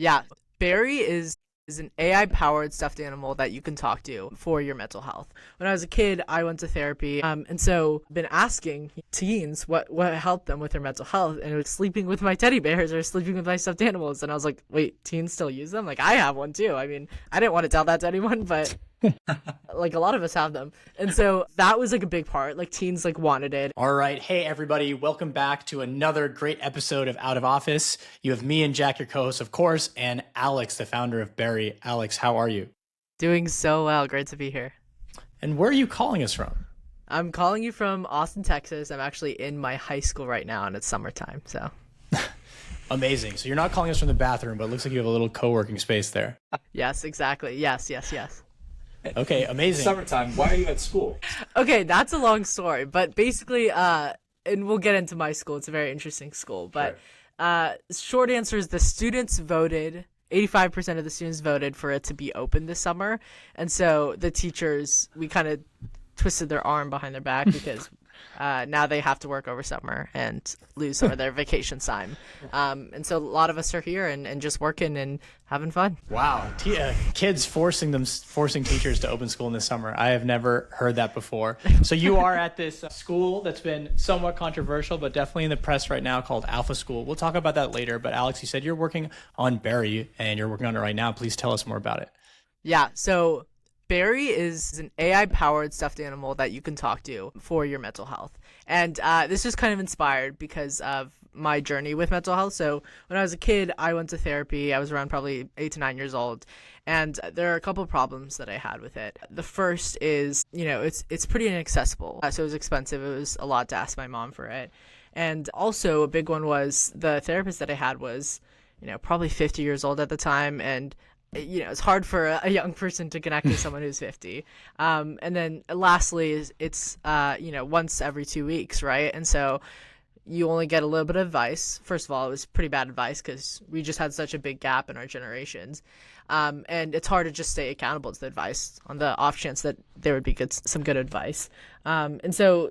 Yeah, Barry is an AI powered stuffed animal that you can talk to for your mental health. When I was a kid, I went to therapy, and so been asking teens what helped them with their mental health, and it was sleeping with my teddy bears or sleeping with my stuffed animals. And I was like, wait, teens still use them? Like I have one too. I mean, I didn't want to tell that to anyone, but like a lot of us have them. And so that was like a big part. Like teens like wanted it. All right. Hey, everybody. Welcome back to another great episode of Out of Office. You have me and Jack, your co-host, of course, and Alex, the founder of Barry. Alex, how are you? Doing so well. Great to be here. And where are you calling us from? I'm calling you from Austin, Texas. I'm actually in my high school right now, and it's summertime. So Amazing. So you're not calling us from the bathroom, but it looks like you have a little co-working space there. yes, exactly. Yes. Okay, amazing. Summertime. Why are you at school? Okay, that's a long story, but basically, and we'll get into my school. It's a very interesting school, but short answer is the students voted. 85% of the students voted for it to be open this summer, and so the teachers, we kind of twisted their arm behind their back because now they have to work over summer and lose some of their vacation time. And so a lot of us are here and just working and having fun. Wow. Kids forcing teachers to open school in the summer. I have never heard that before. So you are at this school that's been somewhat controversial, but definitely in the press right now called Alpha School. We'll talk about that later. But Alex, you said you're working on Barry and you're working on it right now. Please tell us more about it. Yeah. So Barry is an AI-powered stuffed animal that you can talk to for your mental health. And this was kind of inspired because of my journey with mental health. So when I was a kid, I went to therapy. I was around probably 8 to 9 years old. And there are a couple of problems that I had with it. The first is, it's pretty inaccessible. So it was expensive. It was a lot to ask my mom for it. And also a big one was the therapist that I had was, probably 50 years old at the time. And it's hard for a young person to connect with someone who's 50. And then lastly is it's, once every 2 weeks, right? And so you only get a little bit of advice. First of all, it was pretty bad advice because we just had such a big gap in our generations. And it's hard to just stay accountable to the advice on the off chance that there would be some good advice. And so,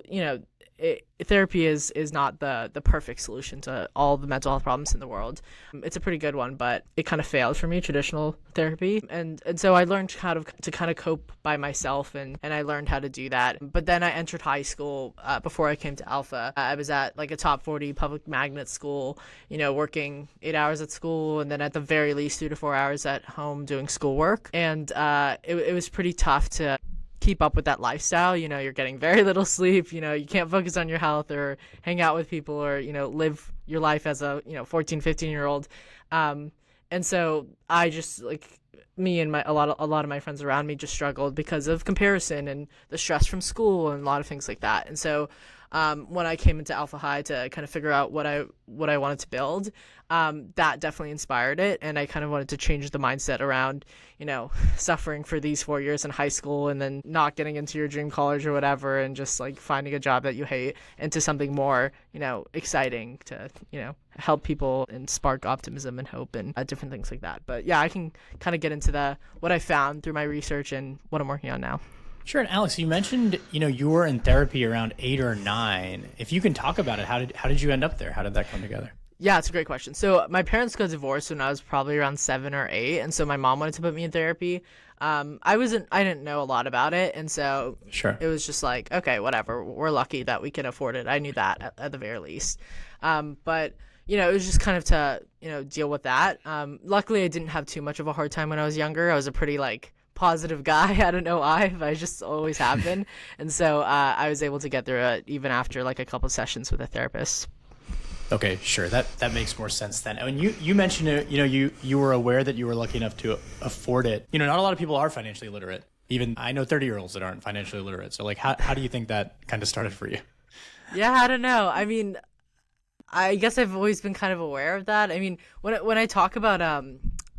therapy is not the perfect solution to all the mental health problems in the world. It's a pretty good one, but it kind of failed for me, traditional therapy. And so I learned how to kind of cope by myself, and I learned how to do that. But then I entered high school before I came to Alpha. I was at like a top 40 public magnet school, working 8 hours at school and then at the very least 2 to 4 hours at home doing schoolwork. And it was pretty tough to keep up with that lifestyle. You're getting very little sleep, you can't focus on your health or hang out with people or, live your life as a, 14, 15-year-old. And so I just me and a lot of my friends around me just struggled because of comparison and the stress from school and a lot of things like that. And so when I came into Alpha High to kind of figure out what I wanted to build, that definitely inspired it. And I kind of wanted to change the mindset around, suffering for these 4 years in high school and then not getting into your dream college or whatever, and just finding a job that you hate into something more, exciting to, help people and spark optimism and hope and different things like that. But yeah, I can kind of get into what I found through my research and what I'm working on now. Sure. And Alex, you mentioned, you were in therapy around 8 or 9. If you can talk about it, how did you end up there? How did that come together? Yeah, it's a great question. So my parents got divorced when I was probably around 7 or 8, and so my mom wanted to put me in therapy. I didn't know a lot about it, and so Sure. It was just like, okay, whatever. We're lucky that we can afford it. I knew that at the very least. But it was just kind of to deal with that. Luckily, I didn't have too much of a hard time when I was younger. I was a pretty positive guy. I don't know why, but I just always have been. And so I was able to get through it even after a couple sessions with a therapist. Okay, sure. That makes more sense then. And you mentioned it, you were aware that you were lucky enough to afford it. Not a lot of people are financially literate. Even I know 30-year-olds that aren't financially literate. So how do you think that kind of started for you? Yeah, I don't know. I mean, I guess I've always been kind of aware of that. I mean, when I talk about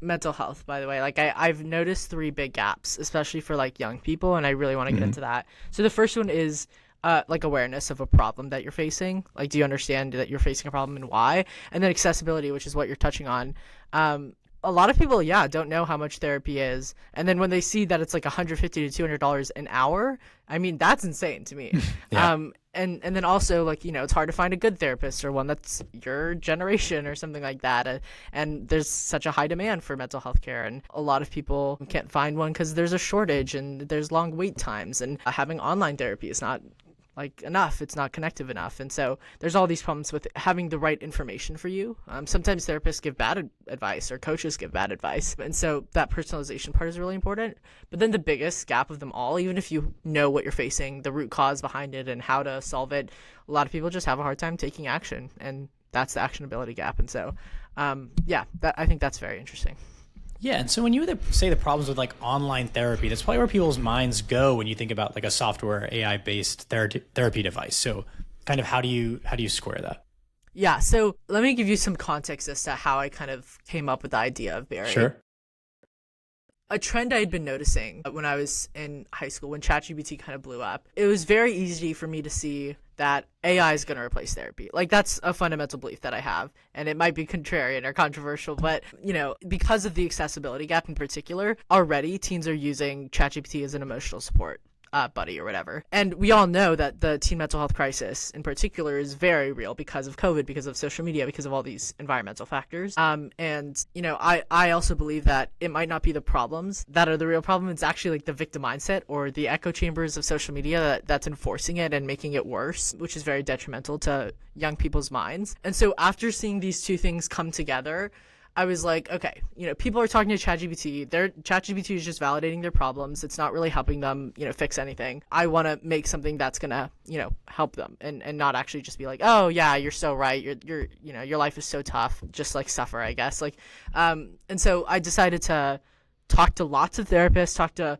mental health, by the way, I've noticed 3 big gaps, especially for young people, and I really want to get into that. So the first one is awareness of a problem that you're facing. Do you understand that you're facing a problem and why? And then accessibility, which is what you're touching on. a lot of people, don't know how much therapy is. And then when they see that it's like $150 to $200 an hour, I mean, that's insane to me. Yeah. And then also, like, it's hard to find a good therapist or one that's your generation or something like that. And there's such a high demand for mental health care. And a lot of people can't find one because there's a shortage and there's long wait times. And having online therapy is not like enough. It's not connective enough. And so there's all these problems with having the right information for you. Sometimes therapists give bad advice or coaches give bad advice. And so that personalization part is really important. But then the biggest gap of them all, even if you know what you're facing, the root cause behind it and how to solve it, a lot of people just have a hard time taking action. And that's the actionability gap. And so, I think that's very interesting. Yeah, and so when you say the problems with like online therapy, that's probably where people's minds go when you think about like a software AI-based therapy device. So kind of how do you square that? Yeah, so let me give you some context as to how I kind of came up with the idea of Barry. Sure. A trend I had been noticing when I was in high school, when ChatGPT kind of blew up, it was very easy for me to see that AI is going to replace therapy. Like, that's a fundamental belief that I have, and it might be contrarian or controversial, but, because of the accessibility gap in particular, already teens are using ChatGPT as an emotional support buddy or whatever. And we all know that the teen mental health crisis in particular is very real because of COVID, because of social media, because of all these environmental factors. I also believe that it might not be the problems that are the real problem. It's actually like the victim mindset or the echo chambers of social media that's enforcing it and making it worse, which is very detrimental to young people's minds. And so after seeing these two things come together, I was like, okay, people are talking to ChatGPT. ChatGPT is just validating their problems. It's not really helping them, fix anything. I want to make something that's gonna, help them and not actually just be like, oh yeah, you're so right. Your life is so tough. Just like suffer, I guess. And so I decided to talk to lots of therapists, talk to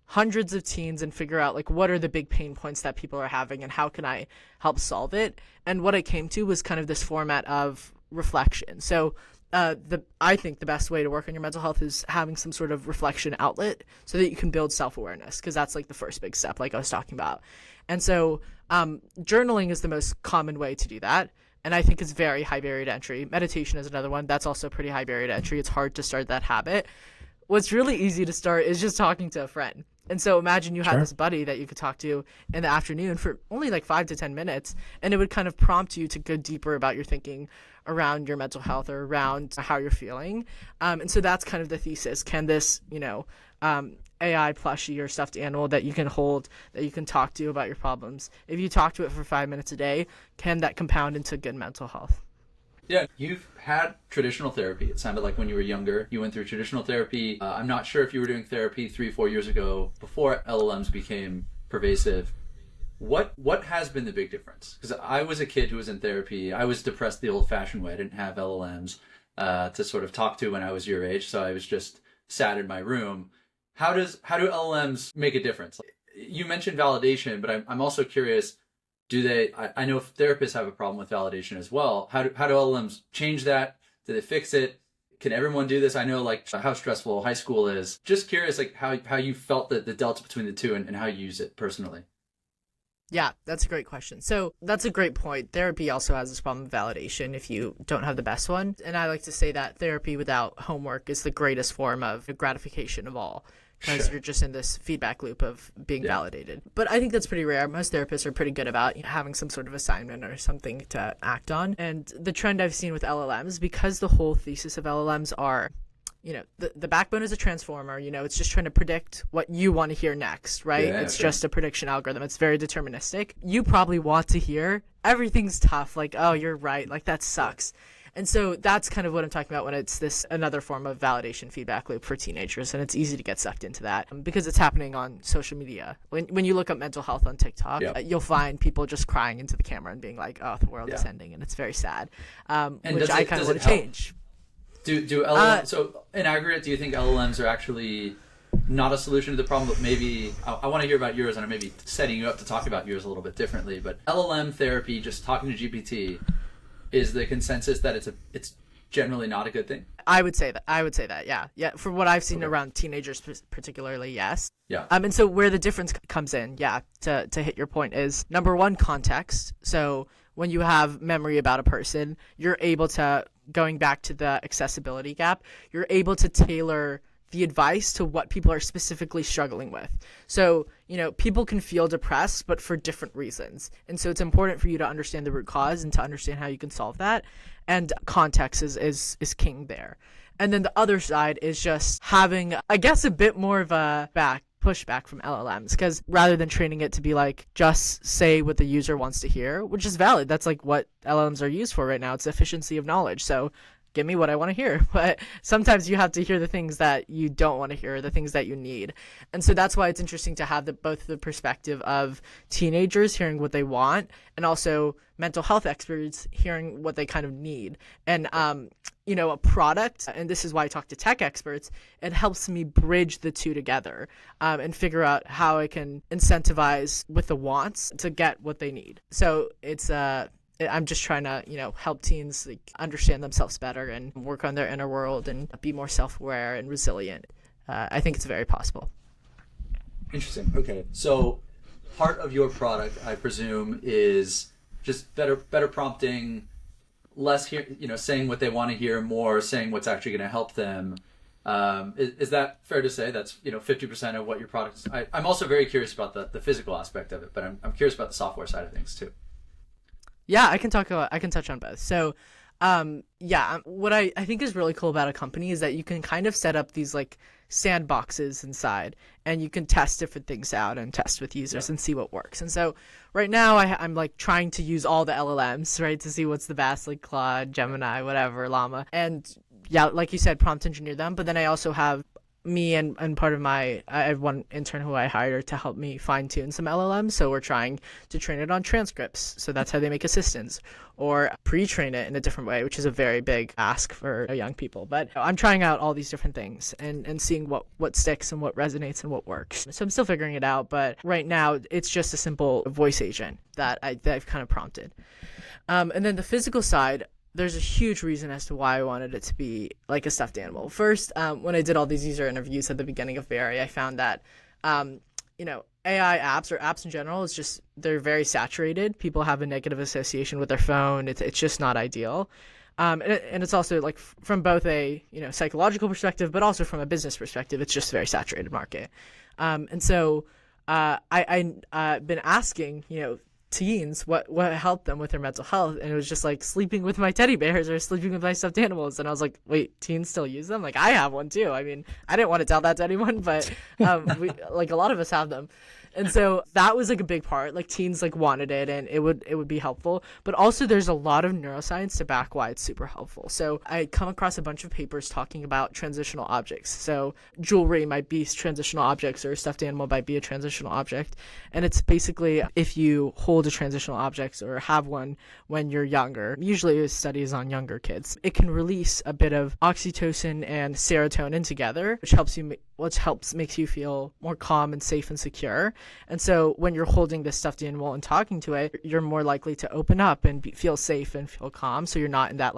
hundreds of teens, and figure out like what are the big pain points that people are having and how can I help solve it. And what I came to was kind of this format of reflection. So I think the best way to work on your mental health is having some sort of reflection outlet so that you can build self-awareness, because that's like the first big step, like I was talking about. And so journaling is the most common way to do that. And I think it's very high barrier to entry. Meditation is another one. That's also pretty high barrier to entry. It's hard to start that habit. What's really easy to start is just talking to a friend. And so imagine you had this buddy that you could talk to in the afternoon for only like 5 to 10 minutes, and it would kind of prompt you to go deeper about your thinking around your mental health or around how you're feeling. And so that's kind of the thesis. Can this, AI plushie or stuffed animal that you can hold, that you can talk to about your problems, if you talk to it for 5 minutes a day, can that compound into good mental health? Yeah, you've had traditional therapy. It sounded like when you were younger, you went through traditional therapy. I'm not sure if you were doing therapy 3-4 years ago before LLMs became pervasive. What has been the big difference? Because I was a kid who was in therapy. I was depressed the old-fashioned way. I didn't have LLMs to sort of talk to when I was your age, so I was just sat in my room. How do LLMs make a difference? You mentioned validation, but I'm also curious. I know therapists have a problem with validation as well. How do LLMs change that? Do they fix it? Can everyone do this? I know like how stressful high school is. Just curious like how you felt the delta between the two and how you use it personally. Yeah, that's a great question. So that's a great point. Therapy also has this problem of validation if you don't have the best one. And I like to say that therapy without homework is the greatest form of gratification of all, because you're just in this feedback loop of being validated. But I think that's pretty rare. Most therapists are pretty good about having some sort of assignment or something to act on. And the trend I've seen with LLMs, because the whole thesis of LLMs are, the backbone is a transformer, it's just trying to predict what you want to hear next, right? Yeah, it's just a prediction algorithm. It's very deterministic. You probably want to hear everything's tough, like, oh, you're right, like that sucks. And so that's kind of what I'm talking about when it's this another form of validation feedback loop for teenagers. And it's easy to get sucked into that because it's happening on social media. When you look up mental health on TikTok, you'll find people just crying into the camera and being like, oh, the world is ending. And it's very sad, which I kind of want to change. Do LLMs, so in aggregate, do you think LLMs are actually not a solution to the problem, but maybe, I want to hear about yours, and I'm maybe setting you up to talk about yours a little bit differently, but LLM therapy, just talking to GPT, is the consensus that it's generally not a good thing? I would say that, yeah. Yeah, from what I've seen around teenagers particularly, yes. Yeah. And so where the difference comes in, to hit your point, is number one, context. So when you have memory about a person, you're able to going back to the accessibility gap, you're able to tailor the advice to what people are specifically struggling with. So, people can feel depressed, but for different reasons. And so it's important for you to understand the root cause and to understand how you can solve that. And context is king there. And then the other side is just having, I guess, a bit more of a pushback from LLMs, because rather than training it to be like, just say what the user wants to hear, which is valid. That's like what LLMs are used for right now. It's efficiency of knowledge. So give me what I want to hear. But sometimes you have to hear the things that you don't want to hear, the things that you need. And so that's why it's interesting to have both the perspective of teenagers hearing what they want and also mental health experts hearing what they kind of need. And, a product, and this is why I talk to tech experts, it helps me bridge the two together and figure out how I can incentivize with the wants to get what they need. So I'm just trying to, help teens understand themselves better and work on their inner world and be more self-aware and resilient. I think it's very possible. Interesting. Okay. So part of your product, I presume, is just better prompting, less saying what they want to hear, more saying what's actually going to help them. Is that fair to say? That's 50% of what your product is. I'm also very curious about the physical aspect of it, but I'm curious about the software side of things too. Yeah, I can touch on both. So, what I think is really cool about a company is that you can kind of set up these like sandboxes inside, and you can test different things out and test with users and see what works. And so right now I'm like trying to use all the LLMs, right, to see what's the best, like Claude, Gemini, whatever, Llama. And yeah, like you said, prompt engineer them. But then I also have me and part of I have one intern who I hired to help me fine tune some LLMs. So we're trying to train it on transcripts. So that's how they make assistants, or pre-train it in a different way, which is a very big ask for young people. But I'm trying out all these different things and seeing what sticks and what resonates and what works. So I'm still figuring it out. But right now it's just a simple voice agent that I've kind of prompted. And then the physical side, there's a huge reason as to why I wanted it to be like a stuffed animal. First, when I did all these user interviews at the beginning of Barry, I found that, AI apps or apps in general they're very saturated. People have a negative association with their phone. It's just not ideal. And it's also like from both a, psychological perspective, but also from a business perspective, it's just a very saturated market. And so I've been asking, teens what helped them with their mental health, and it was just like sleeping with my teddy bears or sleeping with my stuffed animals. And I was like, wait, teens still use them? Like, I have one too. I mean, I didn't want to tell that to anyone, but a lot of us have them. And so that was like a big part. Like teens wanted it, and it would be helpful. But also there's a lot of neuroscience to back why it's super helpful. So I come across a bunch of papers talking about transitional objects. So jewelry might be transitional objects, or a stuffed animal might be a transitional object. And it's basically if you hold a transitional object or have one when you're younger, usually it studies on younger kids, it can release a bit of oxytocin and serotonin together, which makes you feel more calm and safe and secure. And so when you're holding this stuffed animal and talking to it, you're more likely to open up and feel safe and feel calm. So you're not in that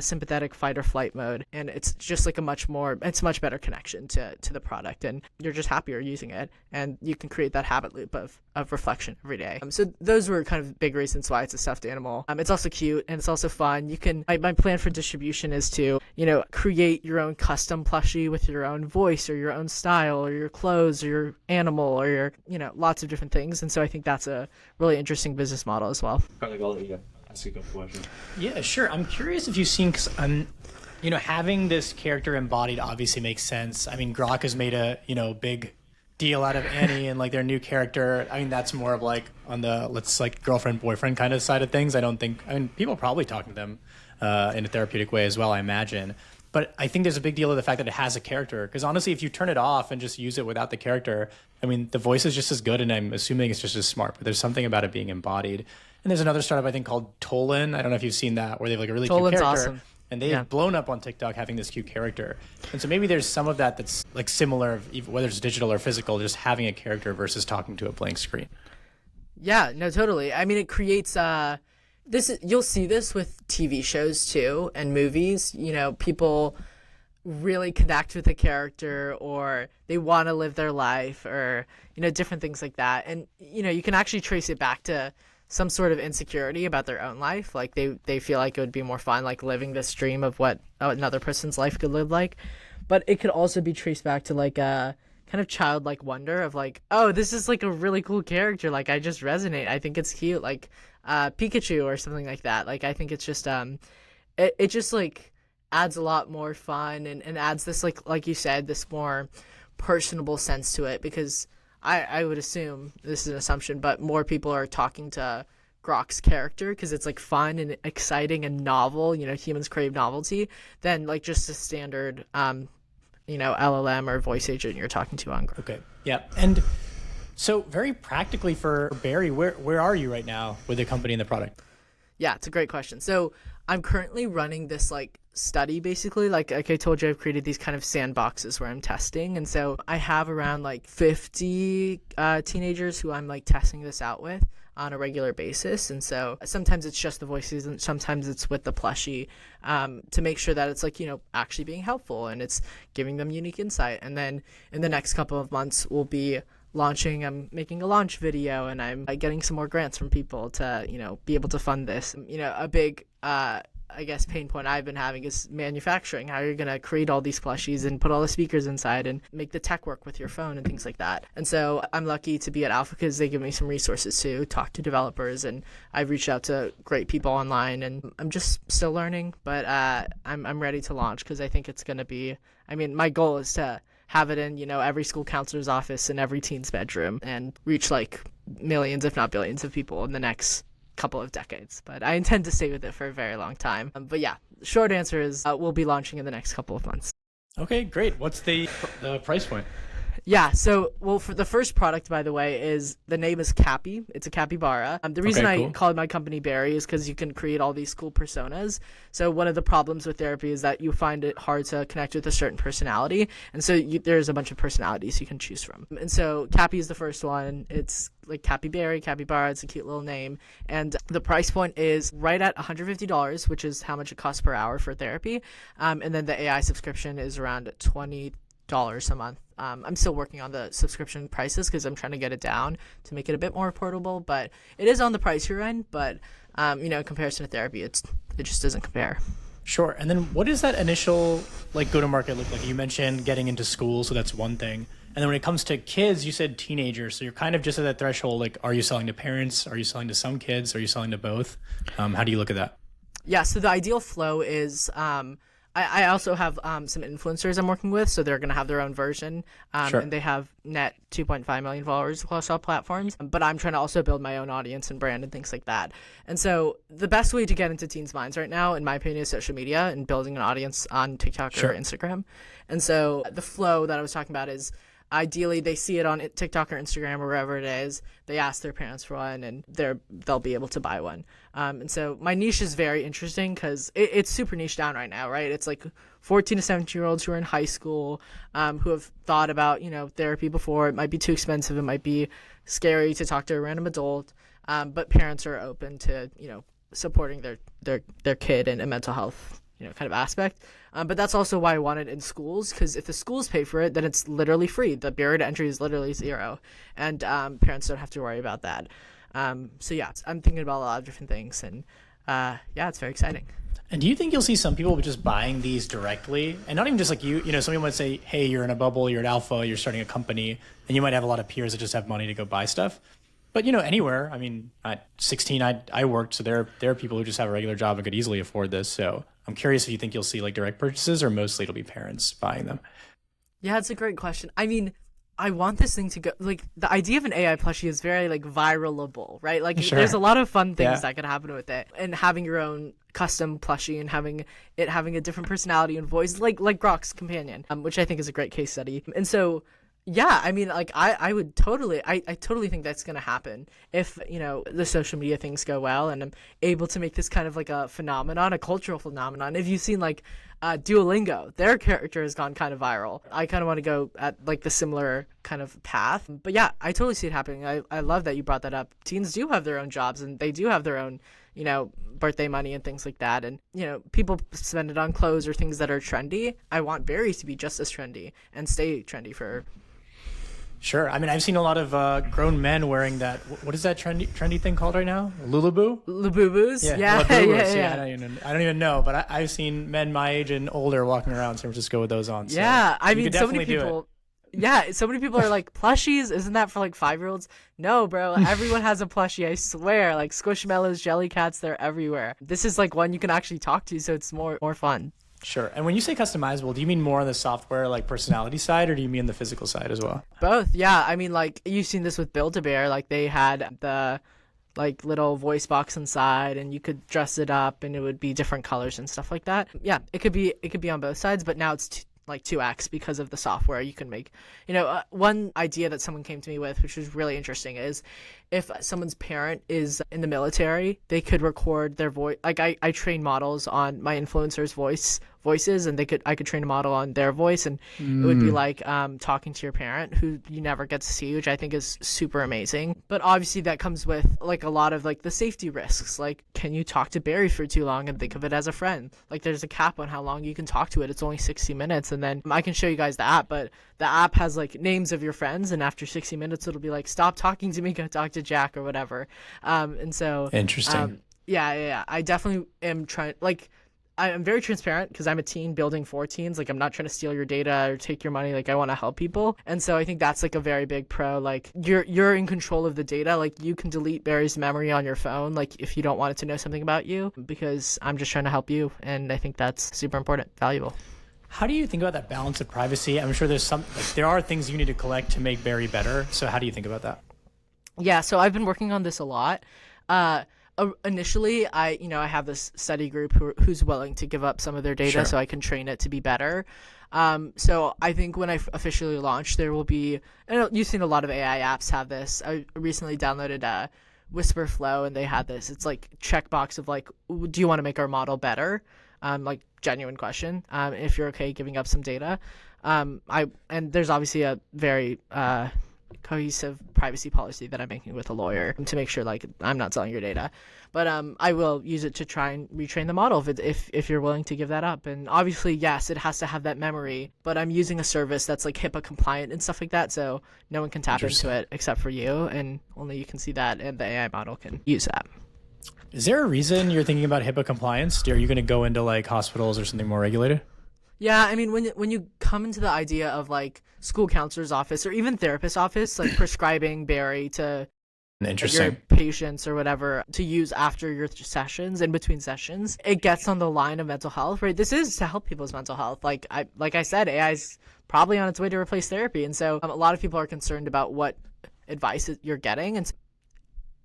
sympathetic fight or flight mode. And it's just like a much better connection to the product. And you're just happier using it. And you can create that habit loop of reflection every day. So those were kind of big reasons why it's a stuffed animal. It's also cute and it's also fun. My plan for distribution is to, create your own custom plushie with your own voice or your own style or your clothes or your animal or your, lots of different things. And so I think that's a really interesting business model as well. Kartik, I'll let you ask a good question. Yeah, sure. I'm curious if you've seen, cause having this character embodied obviously makes sense. I mean, Grok has made a, big deal out of Annie and their new character. I mean, that's more of on the girlfriend boyfriend kind of side of things. People probably talking to them in a therapeutic way as well, I imagine. But I think there's a big deal of the fact that it has a character. Because honestly, if you turn it off and just use it without the character, the voice is just as good, and I'm assuming it's just as smart. But there's something about it being embodied. And there's another startup I think called Tolan. I don't know if you've seen that, where they have a really cute character. Awesome. And they've blown up on TikTok having this cute character. And so maybe there's some of that that's similar, whether it's digital or physical, just having a character versus talking to a blank screen. Yeah, no, totally. I mean, it creates you'll see this with TV shows too and movies. People really connect with a character, or they want to live their life, or different things like that. And you can actually trace it back to some sort of insecurity about their own life. Like they feel like it would be more fun like living this dream of what another person's life could live like. But it could also be traced back to like a kind of childlike wonder of like, oh, this is like a really cool character. Like I just resonate. I think it's cute. Like Pikachu or something like that. Like I think it's just it just like adds a lot more fun and adds this like you said, this more personable sense to it, because I would assume, this is an assumption, but more people are talking to Grok's character because it's like fun and exciting and novel. You know, humans crave novelty than like just a standard LLM or voice agent you're talking to on Grok. Okay. Yeah. And so very practically for Barry, where are you right now with the company and the product? Yeah, it's a great question. So I'm currently running this like study, basically. Like I told you, I've created these kind of sandboxes where I'm testing. And so I have around like 50 teenagers who I'm like testing this out with on a regular basis. And so sometimes it's just the voices and sometimes it's with the plushie, to make sure that it's like, actually being helpful and it's giving them unique insight. And then in the next couple of months, we'll be I'm making a launch video, and I'm getting some more grants from people to, be able to fund this. A big, I guess, pain point I've been having is manufacturing. How you're going to create all these plushies and put all the speakers inside and make the tech work with your phone and things like that. And so I'm lucky to be at Alpha because they give me some resources to talk to developers, and I've reached out to great people online, and I'm just still learning, but I'm ready to launch because I think it's going to be, my goal is to have it in, every school counselor's office and every teen's bedroom and reach like millions, if not billions of people in the next couple of decades. But I intend to stay with it for a very long time. But yeah, the short answer is we'll be launching in the next couple of months. Okay, great. What's the price point? Yeah, so, for the first product, by the way, the name is Cappy. It's a capybara. The reason Okay, cool. I called my company Barry is because you can create all these cool personas. So one of the problems with therapy is that you find it hard to connect with a certain personality. And so there's a bunch of personalities you can choose from. And so Cappy is the first one. It's like Capybara, capybara. It's a cute little name. And the price point is right at $150, which is how much it costs per hour for therapy. And then the AI subscription is around $20 a month. I'm still working on the subscription prices because I'm trying to get it down to make it a bit more portable, but it is on the pricier end. But in comparison to therapy, it just doesn't compare. Sure. And then what does that initial go-to-market look like? You mentioned getting into school, so that's one thing. And then when it comes to kids, you said teenagers. So you're kind of just at that threshold. Like, are you selling to parents? Are you selling to some kids? Are you selling to both? How do you look at that? Yeah. So the ideal flow is, I also have some influencers I'm working with, so they're going to have their own version, Sure. and they have net 2.5 million followers across all platforms. But I'm trying to also build my own audience and brand and things like that. And so the best way to get into teens' minds right now, in my opinion, is social media and building an audience on TikTok Sure. or Instagram. And so the flow that I was talking about is, ideally, they see it on TikTok or Instagram or wherever it is. They ask their parents for one, and they'll be able to buy one. And so my niche is very interesting because it's super niche down right now, right? It's like 14 to 17-year-olds who are in high school, who have thought about therapy before. It might be too expensive. It might be scary to talk to a random adult, but parents are open to supporting their kid in a mental health kind of aspect. But that's also why I want it in schools, because if the schools pay for it, then it's literally free. The barrier to entry is literally zero, and parents don't have to worry about that. So yeah, I'm thinking about a lot of different things, and yeah, it's very exciting. And do you think you'll see some people just buying these directly, and not even just like some people might say, hey, you're in a bubble, you're at Alpha, you're starting a company, and you might have a lot of peers that just have money to go buy stuff. But anywhere, at 16, I worked, so there are people who just have a regular job and could easily afford this. So I'm curious if you think you'll see like direct purchases, or mostly it'll be parents buying them. Yeah, it's a great question. I want this thing to go, like, the idea of an AI plushie is very like viralable, right? Like Sure. There's a lot of fun things Yeah. that can happen with it, and having your own custom plushie and having a different personality and voice, like Grok's companion, which I think is a great case study. And so yeah, I would totally, I totally think that's going to happen if, the social media things go well and I'm able to make this kind of like a phenomenon, a cultural phenomenon. If you've seen Duolingo, their character has gone kind of viral. I kind of want to go at like the similar kind of path. But yeah, I totally see it happening. I love that you brought that up. Teens do have their own jobs and they do have their own, birthday money and things like that. And, people spend it on clothes or things that are trendy. I want berries to be just as trendy and stay trendy for Sure. I mean, I've seen a lot of grown men wearing that. What is that trendy thing called right now? Lulaboo? Labubus? Yeah. Labubus. Yeah. I don't even know, but I've seen men my age and older walking around San Francisco with those on. So Yeah. I you mean, could so many definitely do it. people. Yeah, so many people are like, plushies, isn't that for like 5-year-olds? No, bro, everyone has a plushie, I swear. Like Squishmallows, Jellycats, they're everywhere. This is like one you can actually talk to, so it's more fun. Sure. And when you say customizable, do you mean more on the software, like personality side, or do you mean the physical side as well? Both, yeah. I mean, like, you've seen this with Build-A-Bear. Like, they had the like little voice box inside, and you could dress it up, and it would be different colors and stuff like that. Yeah, it could be on both sides, but now it's like 2x because of the software you can make. One idea that someone came to me with, which was really interesting, is if someone's parent is in the military, they could record their voice. Like I train models on my influencers' voices, and I could train a model on their voice, and it would be like talking to your parent who you never get to see, which I think is super amazing. But obviously that comes with like a lot of like the safety risks. Like, can you talk to Barry for too long and think of it as a friend? Like, there's a cap on how long you can talk to it. It's only 60 minutes, and then I can show you guys the app, but the app has like names of your friends, and after 60 minutes it'll be like, stop talking to me, go talk to Jack or whatever. And so Interesting. Yeah, I definitely am trying, like, I'm very transparent because I'm a teen building for teens. Like, I'm not trying to steal your data or take your money. Like, I want to help people. And so I think that's like a very big pro. Like, you're in control of the data. Like, you can delete Barry's memory on your phone, like, if you don't want it to know something about you, because I'm just trying to help you. And I think that's super important, valuable. How do you think about that balance of privacy? I'm sure there are things you need to collect to make Barry better. So how do you think about that? Yeah, so I've been working on this a lot. Initially, I have this study group who's willing to give up some of their data. Sure. So I can train it to be better. So I think when I officially launch, there will be, you've seen a lot of AI apps have this. I recently downloaded Whisper Flow, and they had this. It's like checkbox of like, do you want to make our model better? Like, genuine question. If you're okay giving up some data. And there's obviously a very cohesive privacy policy that I'm making with a lawyer to make sure like I'm not selling your data, but I will use it to try and retrain the model if you're willing to give that up. And obviously, yes, it has to have that memory, but I'm using a service that's like HIPAA compliant and stuff like that, so no one can tap into it except for you, and only you can see that, and the AI model can use that. Is there a reason you're thinking about HIPAA compliance? Are you going to go into like hospitals or something more regulated? Yeah, I mean, when you come into the idea of like school counselor's office or even therapist's office, like prescribing Barry to your patients or whatever to use after your sessions, in between sessions, it gets on the line of mental health, right? This is to help people's mental health. Like I said, AI's probably on its way to replace therapy, and so a lot of people are concerned about what advice you're getting, and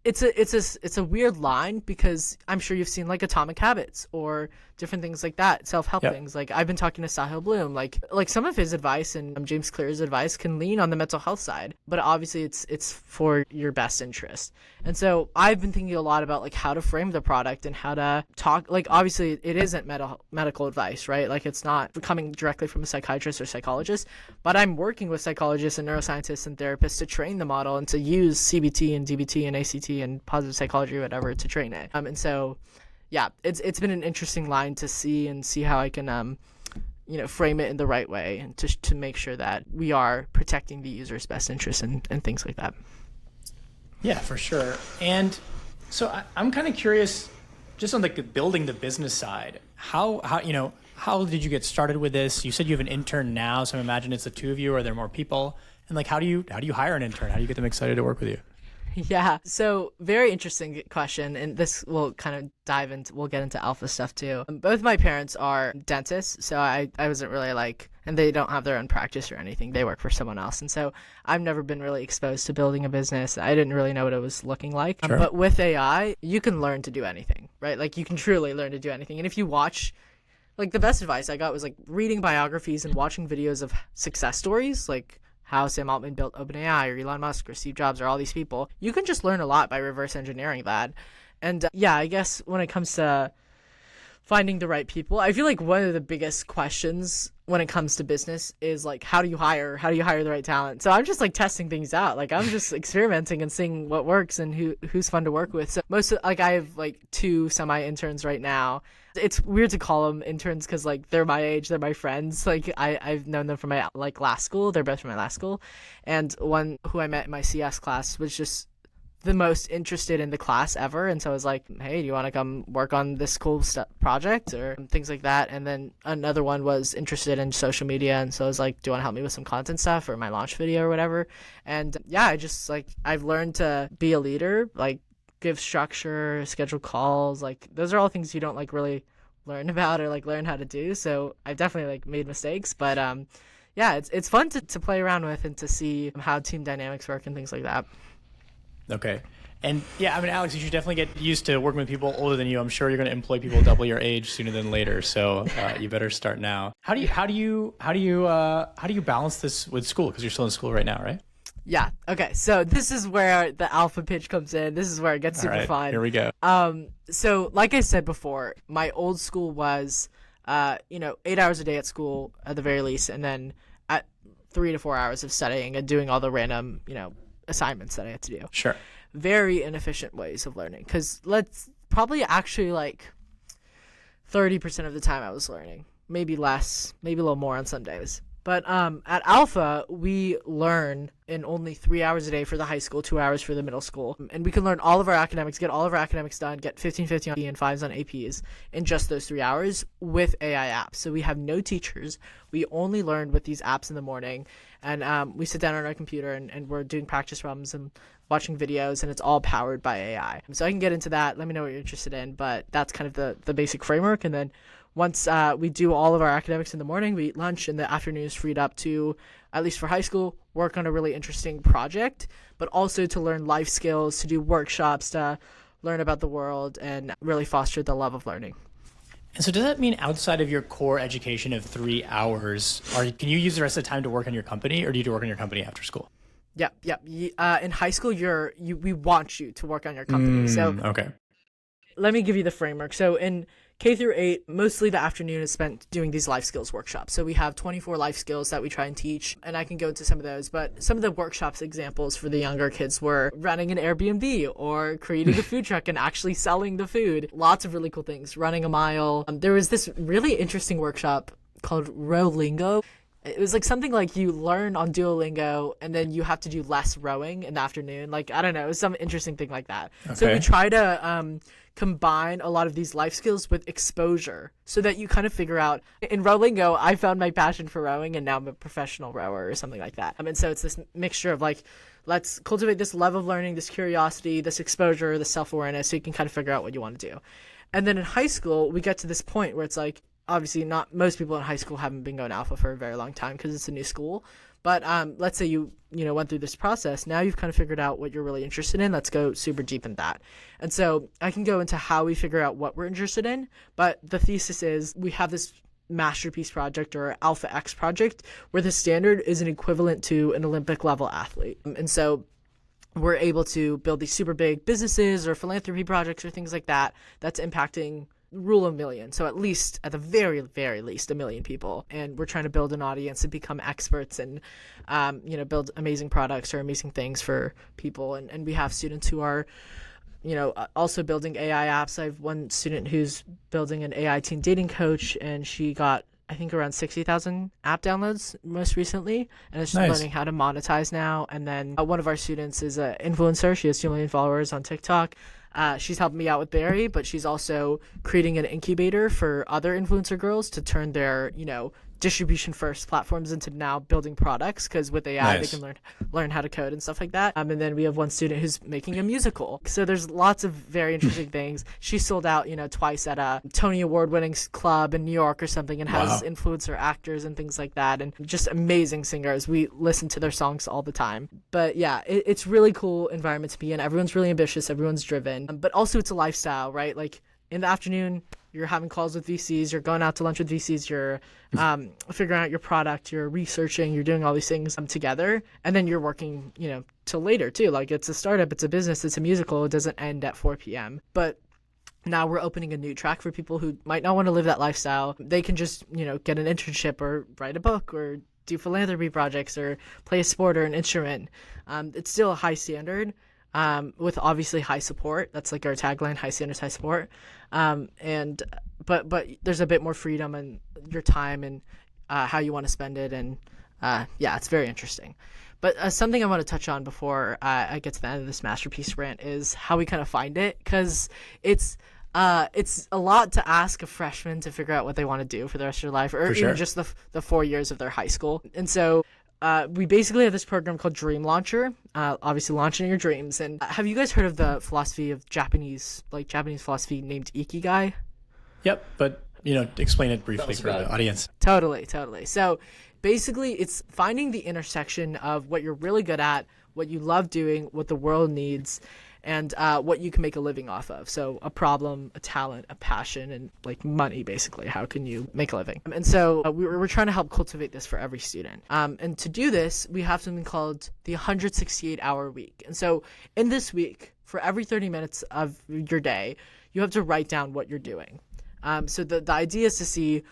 it's a weird line because I'm sure you've seen like Atomic Habits or different things like that, self-help things. Like, I've been talking to Sahil Bloom, like some of his advice and James Clear's advice can lean on the mental health side, but obviously it's for your best interest. And so I've been thinking a lot about like how to frame the product and how to talk. Like, obviously it isn't medical advice, right? Like, it's not coming directly from a psychiatrist or psychologist, but I'm working with psychologists and neuroscientists and therapists to train the model and to use CBT and DBT and ACT and positive psychology or whatever to train it. And so yeah, it's been an interesting line to see how I can frame it in the right way, and to make sure that we are protecting the user's best interests and things like that. Yeah, for sure. And so I'm kind of curious, just on like building the business side, how did you get started with this? You said you have an intern now, so I imagine it's the two of you. Are there more people? And like, how do you hire an intern? How do you get them excited to work with you? Yeah, so very interesting question, and this will kind of we'll get into alpha stuff too. Both my parents are dentists, so I wasn't really like, and they don't have their own practice or anything. They work for someone else, and so I've never been really exposed to building a business. I didn't really know what it was looking like. Sure. But with AI, you can learn to do anything, right? Like, you can truly learn to do anything. And if you watch, like, the best advice I got was like reading biographies and watching videos of success stories, like how Sam Altman built OpenAI, or Elon Musk or Steve Jobs, or all these people. You can just learn a lot by reverse engineering that. And yeah, I guess when it comes to finding the right people, I feel like one of the biggest questions when it comes to business is like, how do you hire the right talent? So I'm just like testing things out. Like, I'm just experimenting and seeing what works and who's fun to work with. So I have like 2 semi interns right now. It's weird to call them interns because like they're my age, they're my friends. Like I've known them from my like last school. They're both from my last school, and one who I met in my CS class was just the most interested in the class ever, and so I was like, hey, do you want to come work on this cool project or things like that? And then another one was interested in social media, and so I was like, do you want to help me with some content stuff or my launch video or whatever? And yeah, I just like I've learned to be a leader, like give structure, schedule calls. Like those are all things you don't like really learn about or like learn how to do. So I've definitely like made mistakes, but yeah, it's fun to play around with and to see how team dynamics work and things like that. Okay. And yeah, I mean, Alex, you should definitely get used to working with people older than you. I'm sure you're going to employ people double your age sooner than later. So you better start now. How do you balance this with school? Because you're still in school right now, right? Yeah. Okay. So this is where the alpha pitch comes in. This is where it gets super fun. Here we go. So like I said before, my old school was, 8 hours a day at school at the very least, and then at 3 to 4 hours of studying and doing all the random, assignments that I had to do. Sure. Very inefficient ways of learning. Because let's probably actually like 30% of the time I was learning, maybe less, maybe a little more on some days. But at Alpha, we learn in only 3 hours a day for the high school, 2 hours for the middle school. And we can learn all of our academics, get all of our academics done, get 15-50 on E and 5s on APs in just those 3 hours with AI apps. So we have no teachers. We only learn with these apps in the morning. And we sit down on our computer and we're doing practice problems and watching videos, and it's all powered by AI. So I can get into that. Let me know what you're interested in. But that's kind of the basic framework. And then once we do all of our academics in the morning, we eat lunch, and the afternoon is freed up to, at least for high school, work on a really interesting project, but also to learn life skills, to do workshops, to learn about the world, and really foster the love of learning. And so does that mean outside of your core education of 3 hours, can you use the rest of the time to work on your company, or do you work on your company after school? Yep. In high school, we want you to work on your company. Okay. Let me give you the framework. So in K through 8, mostly the afternoon is spent doing these life skills workshops. So we have 24 life skills that we try and teach, and I can go into some of those. But some of the workshops examples for the younger kids were running an Airbnb or creating a food truck and actually selling the food. Lots of really cool things. Running a mile. There was this really interesting workshop called Rowlingo. It was like something like you learn on Duolingo and then you have to do less rowing in the afternoon. Like, I don't know, it was some interesting thing like that. Okay. So we try to combine a lot of these life skills with exposure so that you kind of figure out. In Rowlingo, I found my passion for rowing and now I'm a professional rower or something like that. And so it's this mixture of like, let's cultivate this love of learning, this curiosity, this exposure, this self-awareness, so you can kind of figure out what you want to do. And then in high school, we get to this point where it's like, obviously not most people in high school haven't been going alpha for a very long time because it's a new school. But let's say you went through this process. Now you've kind of figured out what you're really interested in. Let's go super deep in that. And so I can go into how we figure out what we're interested in. But the thesis is we have this masterpiece project or Alpha X project where the standard is an equivalent to an Olympic level athlete. And so we're able to build these super big businesses or philanthropy projects or things like that that's impacting rule of million. So at the very, very least, 1 million people. And we're trying to build an audience and become experts and, build amazing products or amazing things for people. And we have students who are, also building AI apps. I have one student who's building an AI teen dating coach, and she got, I think, around 60,000 app downloads most recently, and is just learning how to monetize now. And then one of our students is an influencer. She has 2 million followers on TikTok. She's helping me out with Barry, but she's also creating an incubator for other influencer girls to turn their, distribution first platforms into now building products, because with AI they can learn how to code and stuff like that. And then we have one student who's making a musical. So there's lots of very interesting things. She sold out, twice at a Tony Award winning club in New York or something, and has influencer actors and things like that, and just amazing singers. We listen to their songs all the time. But yeah, it's really cool environment to be in. Everyone's really ambitious, everyone's driven, but also it's a lifestyle, right? Like in the afternoon, you're having calls with VCs, you're going out to lunch with VCs, you're figuring out your product, you're researching, you're doing all these things together, and then you're working, till later too. Like it's a startup, it's a business, it's a musical, it doesn't end at 4 p.m. But now we're opening a new track for people who might not want to live that lifestyle. They can just, get an internship or write a book or do philanthropy projects or play a sport or an instrument. It's still a high standard. with obviously high support. That's like our tagline: high standards, high support. And but there's a bit more freedom in your time and how you want to spend it, and yeah, it's very interesting. But something I want to touch on before I get to the end of this masterpiece rant is how we kind of find it, because it's a lot to ask a freshman to figure out what they want to do for the rest of their life, or even just the 4 years of their high school. And so we basically have this program called Dream Launcher, obviously launching your dreams. And have you guys heard of the philosophy of Japanese philosophy named Ikigai? Yep, but explain it briefly for the audience. Totally. So basically, it's finding the intersection of what you're really good at, what you love doing, what the world needs, and what you can make a living off of. So a problem, a talent, a passion, and like money, basically. How can you make a living? And so we're trying to help cultivate this for every student. And to do this, we have something called the 168-hour week. And so in this week, for every 30 minutes of your day, you have to write down what you're doing. So the idea is to see,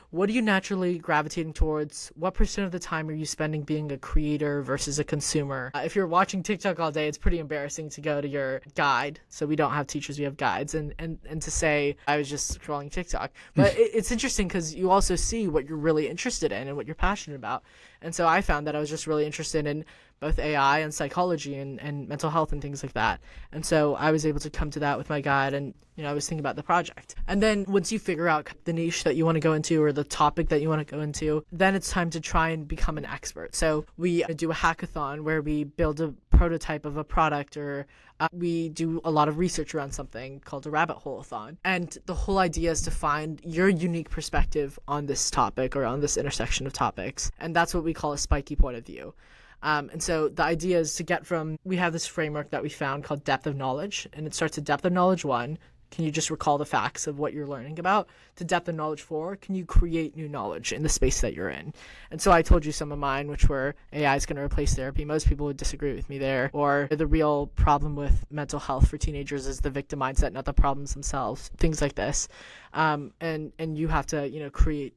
what are you naturally gravitating towards? What % of the time are you spending being a creator versus a consumer? If you're watching TikTok all day, it's pretty embarrassing to go to your guide. So we don't have teachers, we have guides. And to say, I was just scrolling TikTok. But it's interesting because you also see what you're really interested in and what you're passionate about. And so I found that I was just really interested in both AI and psychology and mental health and things like that. And so I was able to come to that with my guide, and I was thinking about the project. And then once you figure out the niche that you want to go into or the topic that you want to go into, then it's time to try and become an expert. So we do a hackathon where we build a prototype of a product, or we do a lot of research around something called a rabbit hole-a-thon. And the whole idea is to find your unique perspective on this topic or on this intersection of topics. And that's what we call a spiky point of view. And so the idea is to get from, we have this framework that we found called depth of knowledge, and it starts at depth of knowledge 1. Can you just recall the facts of what you're learning about? To depth of knowledge 4, can you create new knowledge in the space that you're in? And so I told you some of mine, which were AI is going to replace therapy. Most people would disagree with me there. Or the real problem with mental health for teenagers is the victim mindset, not the problems themselves. Things like this. And you have to, create,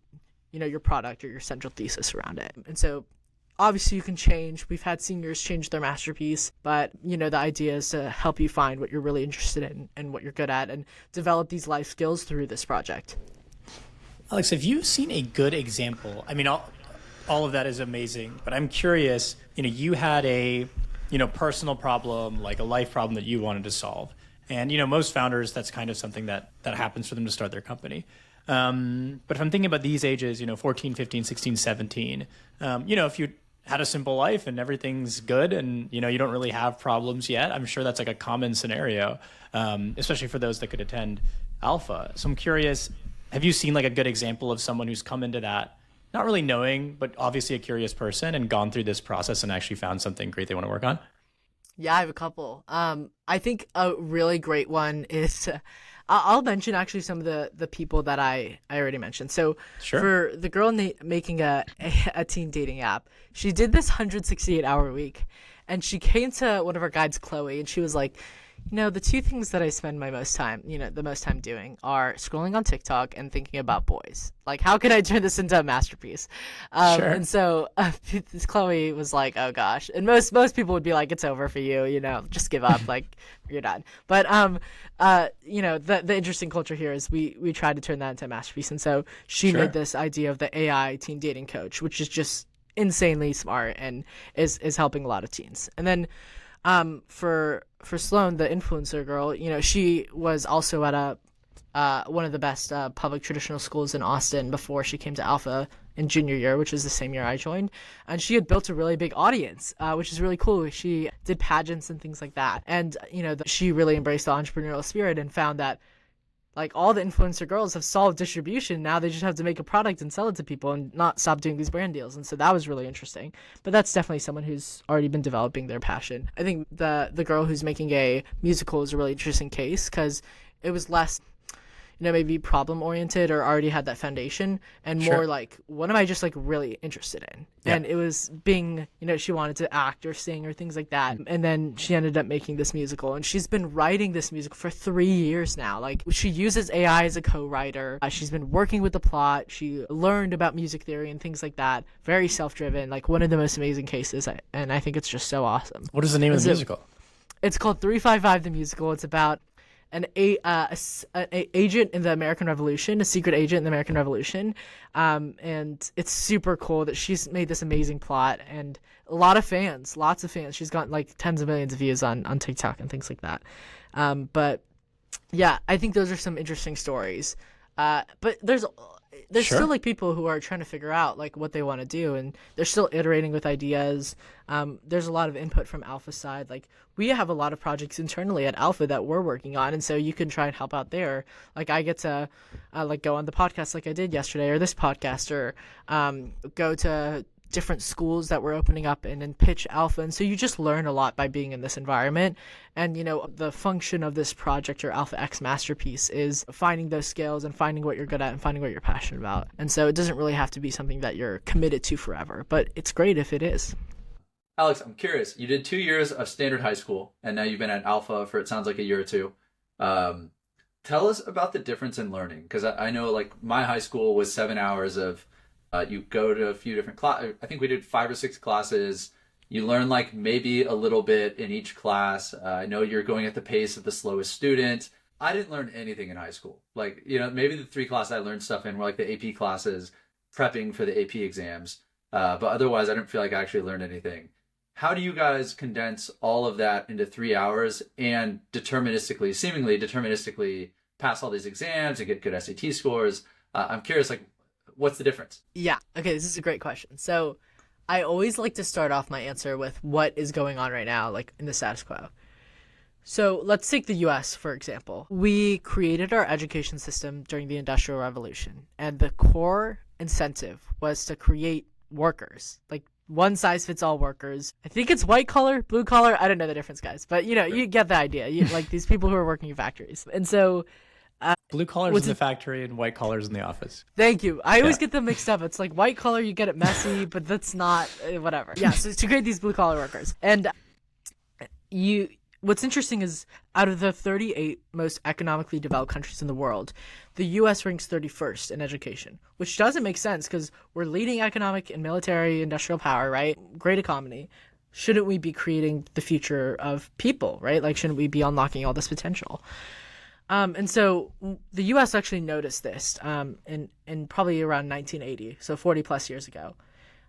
your product or your central thesis around it. And so obviously you can change. We've had seniors change their masterpiece, but the idea is to help you find what you're really interested in and what you're good at, and develop these life skills through this project. Alex, have you seen a good example? I mean, all of that is amazing, but I'm curious, you had a, personal problem, like a life problem that you wanted to solve. And, most founders, that's kind of something that happens for them to start their company. But if I'm thinking about these ages, 14, 15, 16, 17, if you had a simple life and everything's good and, you don't really have problems yet, I'm sure that's like a common scenario, especially for those that could attend Alpha. So I'm curious, have you seen like a good example of someone who's come into that, not really knowing, but obviously a curious person, and gone through this process and actually found something great they want to work on? Yeah, I have a couple. I think a really great one is, I'll mention actually some of the people that I already mentioned. So Sure. For the girl making a teen dating app, she did this 168-hour week, and she came to one of our guides, Chloe, and she was like, the two things that I spend the most time doing are scrolling on TikTok and thinking about boys. Like, how can I turn this into a masterpiece? Sure. And so this Chloe was like, oh gosh. And most people would be like, it's over for you, just give up, like, you're done. But, the interesting culture here is we tried to turn that into a masterpiece. And so she Sure. made this idea of the AI teen dating coach, which is just insanely smart and is helping a lot of teens. And then for Sloan, the influencer girl, she was also at one of the best public traditional schools in Austin before she came to Alpha in junior year, which was the same year I joined. And she had built a really big audience, which is really cool. She did pageants and things like that. And, she really embraced the entrepreneurial spirit and found that, like, all the influencer girls have solved distribution. Now they just have to make a product and sell it to people and not stop doing these brand deals. And so that was really interesting. But that's definitely someone who's already been developing their passion. I think the girl who's making a musical is a really interesting case because it was less, maybe problem oriented or already had that foundation, and Sure. more like, what am I just like really interested in? Yeah. And it was being, she wanted to act or sing or things like that. And then she ended up making this musical, and she's been writing this musical for 3 years now. Like, she uses AI as a co-writer. She's been working with the plot. She learned about music theory and things like that. Very self-driven, like one of the most amazing cases. And I think it's just so awesome. What is the name of the So- musical? It's called 355 the Musical. It's about an agent in the American Revolution, a secret agent in the American Revolution, and it's super cool that she's made this amazing plot and a lot of fans, lots of fans. She's got like tens of millions of views on TikTok and things like that. But yeah, I think those are some interesting stories. But there's Sure. still like people who are trying to figure out like what they want to do, and they're still iterating with ideas. There's a lot of input from Alpha side. Like we have a lot of projects internally at Alpha that we're working on, and so you can try and help out there. Like I get to like go on the podcast like I did yesterday, or this podcast, or go to different schools that we're opening up and pitch Alpha. And so you just learn a lot by being in this environment. And, you know, the function of this project or Alpha X masterpiece is finding those skills and finding what you're good at and finding what you're passionate about. And so it doesn't really have to be something that you're committed to forever, but it's great if it is. Alex, I'm curious. You did 2 years of standard high school, and now you've been at Alpha for, it sounds like, a year or two. Tell us about the difference in learning, because I know, like, my high school was 7 hours of you go to a few different classes. I think we did 5 or 6 classes. You learn like maybe a little bit in each class. I know you're going at the pace of the slowest student. I didn't learn anything in high school. Like, you know, maybe the 3 classes I learned stuff in were like the AP classes, prepping for the AP exams. But otherwise, I didn't feel like I actually learned anything. How do you guys condense all of that into 3 hours and seemingly deterministically pass all these exams and get good SAT scores? I'm curious, like, what's the difference? Yeah. Okay. This is a great question. So I always like to start off my answer with what is going on right now, like in the status quo. So let's take the US, for example. We created our education system during the Industrial Revolution, and the core incentive was to create workers, like one size fits all workers. I think it's white collar, blue collar. I don't know the difference, guys, but you know, you get the idea. You, like these people who are working in factories. And so Blue collars in the factory and white collars in the office. thank you. I always get them mixed up. It's like white collar, you get it messy, but that's not whatever. Yeah, so to create these blue collar workers. And what's interesting is out of the 38 most economically developed countries in the world, the US ranks 31st in education, which doesn't make sense because we're leading economic and military industrial power, right? Great economy. Shouldn't we be creating the future of people, right? Like, shouldn't we be unlocking all this potential? And so the U.S. actually noticed this in probably around 1980, so 40 plus years ago.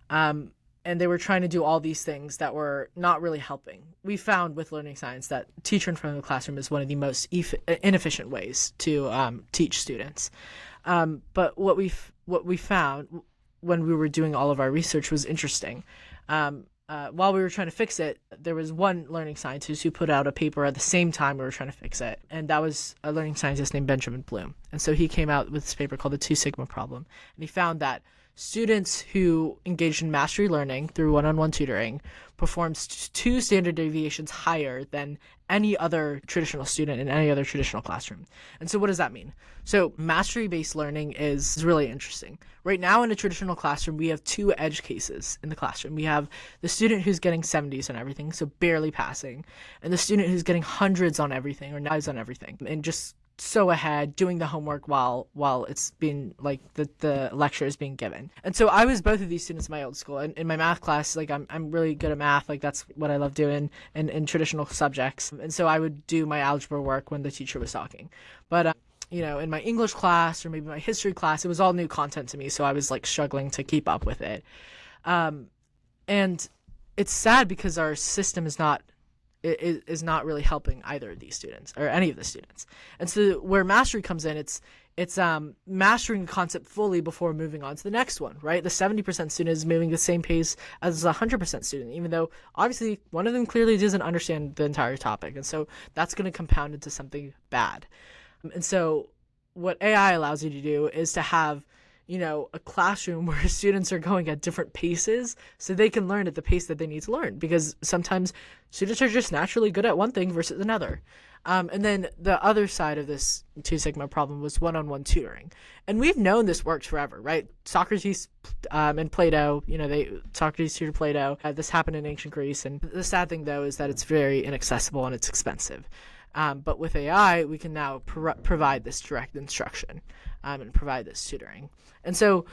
And they were trying to do all these things that were not really helping. We found with learning science that teacher in front of the classroom is one of the most inefficient ways to teach students. But what we found when we were doing all of our research was interesting. While we were trying to fix it, there was one learning scientist who put out a paper at the same time we were trying to fix it. And that was a learning scientist named Benjamin Bloom. And so he came out with this paper called the 2 Sigma problem. And he found that students who engaged in mastery learning through one-on-one tutoring performed 2 standard deviations higher than any other traditional student in any other traditional classroom. And so what does that mean? So mastery-based learning is really interesting. Right now in a traditional classroom, we have 2 edge cases in the classroom. We have the student who's getting 70s on everything, so barely passing, and the student who's getting hundreds on everything or 90s on everything, and just so ahead doing the homework while it's being like the lecture is being given. And so I was both of these students in my old school. And in my math class, like I'm really good at math, like that's what I love doing in traditional subjects. And so I would do my algebra work when the teacher was talking. But you know, in my English class or maybe my history class, it was all new content to me, so I was like struggling to keep up with it. And it's sad because our system is not really helping either of these students or any of the students. And so where mastery comes in, it's mastering a concept fully before moving on to the next one, right? The 70% student is moving the same pace as the 100% student, even though obviously one of them clearly doesn't understand the entire topic. And so that's going to compound into something bad. And so what AI allows you to do is to have, you know, a classroom where students are going at different paces so they can learn at the pace that they need to learn, because sometimes students are just naturally good at one thing versus another. And then the other side of this 2 Sigma problem was one-on-one tutoring. And we've known this works forever, right? Socrates and Plato, you know, Socrates tutored Plato. This happened in ancient Greece. And the sad thing, though, is that it's very inaccessible and it's expensive. But with AI, we can now provide this direct instruction and provide this tutoring. And so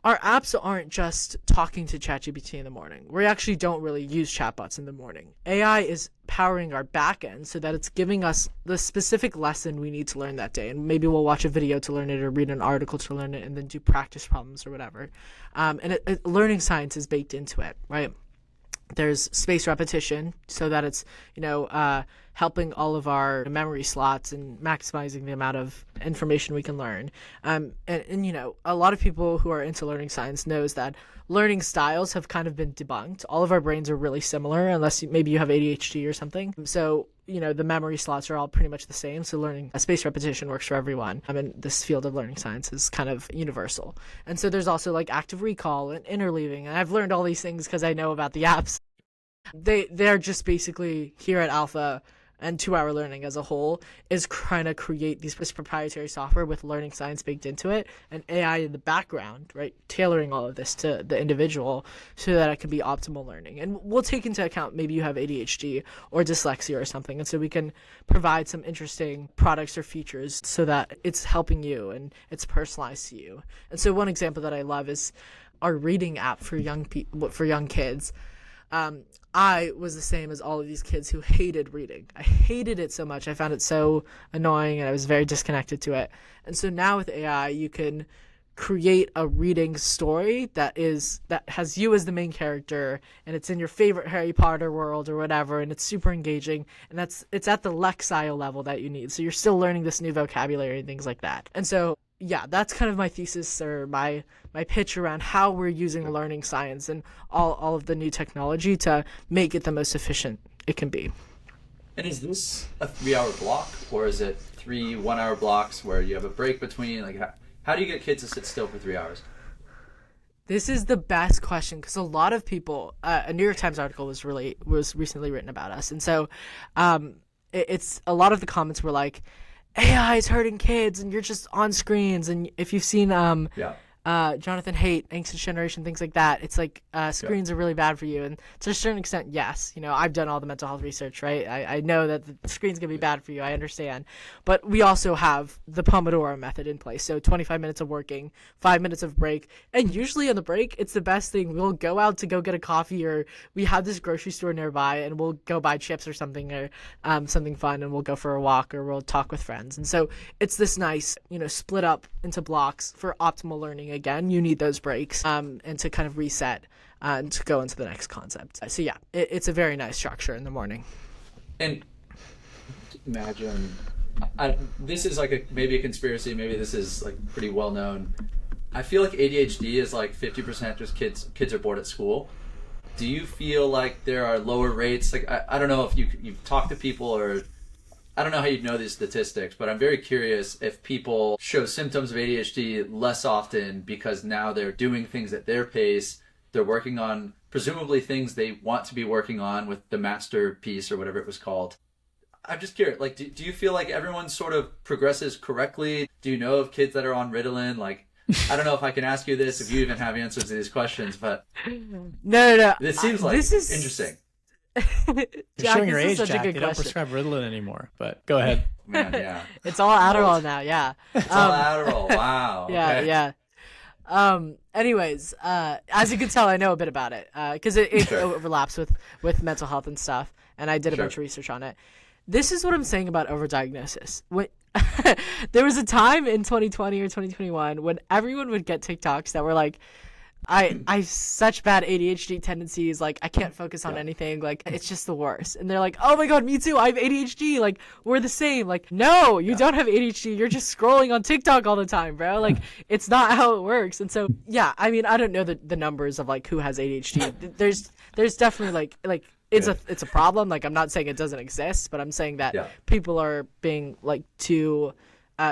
our apps aren't just talking to ChatGPT in the morning. We actually don't really use chatbots in the morning. AI is powering our backend so that it's giving us the specific lesson we need to learn that day. And maybe we'll watch a video to learn it or read an article to learn it and then do practice problems or whatever. And learning science is baked into it, right? There's spaced repetition so that it's, helping all of our memory slots and maximizing the amount of information we can learn. And a lot of people who are into learning science knows that learning styles have kind of been debunked. All of our brains are really similar unless maybe you have ADHD or something. So, the memory slots are all pretty much the same. So learning spaced repetition works for everyone. This field of learning science is kind of universal. And so there's also like active recall and interleaving. And I've learned all these things because I know about the apps. They're just basically here at Alpha, and 2-hour learning as a whole is trying to create this proprietary software with learning science baked into it and AI in the background, right? Tailoring all of this to the individual so that it can be optimal learning. And we'll take into account maybe you have ADHD or dyslexia or something. And so we can provide some interesting products or features so that it's helping you and it's personalized to you. And so one example that I love is our reading app for young kids. I was the same as all of these kids who hated reading. I hated it so much. I found it so annoying and I was very disconnected to it. And so now with AI, you can create a reading story that has you as the main character and it's in your favorite Harry Potter world or whatever, and it's super engaging, and it's at the Lexile level that you need. So you're still learning this new vocabulary and things like that. And so yeah, that's kind of my thesis or my pitch around how we're using learning science and all of the new technology to make it the most efficient it can be. And is this a 3-hour block, or is it 3 1-hour blocks where you have a break between? Like, how do you get kids to sit still for 3 hours? This is the best question because a lot of people, a New York Times article was recently written about us, and so it's a lot of the comments were like, AI is hurting kids and you're just on screens. And if you've seen Jonathan Haidt, Anxious Generation, things like that, it's like screens are really bad for you. And to a certain extent, yes, I've done all the mental health research, right? I know that the screen's going to be bad for you. I understand. But we also have the Pomodoro method in place. So 25 minutes of working, 5 minutes of break. And usually on the break, it's the best thing. We'll go out to go get a coffee, or we have this grocery store nearby and we'll go buy chips or something, or something fun, and we'll go for a walk or we'll talk with friends. And so it's this nice, split up into blocks for optimal learning. Again, you need those breaks and to kind of reset and to go into the next concept. So yeah, it's a very nice structure in the morning. And imagine, this is like maybe a conspiracy, maybe this is like pretty well known. I feel like ADHD is like 50% just kids are bored at school. Do you feel like there are lower rates? Like I don't know if you've talked to people, or I don't know how you'd know these statistics, but I'm very curious if people show symptoms of ADHD less often because now they're doing things at their pace. They're working on presumably things they want to be working on with the masterpiece or whatever it was called. I'm just curious, like, do you feel like everyone sort of progresses correctly? Do you know of kids that are on Ritalin? Like, I don't know if I can ask you this, if you even have answers to these questions, but No. This seems like interesting. You're showing your age, Jack. They don't prescribe Ritalin anymore, but go ahead. Man, yeah. It's all Adderall now, yeah. It's all Adderall, wow. Okay. Yeah. Anyways, as you can tell, I know a bit about it because it overlaps with mental health and stuff, and I did a bunch of research on it. This is what I'm saying about overdiagnosis. There was a time in 2020 or 2021 when everyone would get TikToks that were like, I have such bad ADHD tendencies, like I can't focus on anything, like it's just the worst. And they're like, oh my god, me too, I have ADHD, like we're the same. Like, no, you don't have ADHD, you're just scrolling on TikTok all the time, bro. Like it's not how it works. And so yeah, I mean, I don't know the numbers of like who has ADHD. There's definitely like it's a problem. Like I'm not saying it doesn't exist, but I'm saying that people are being like too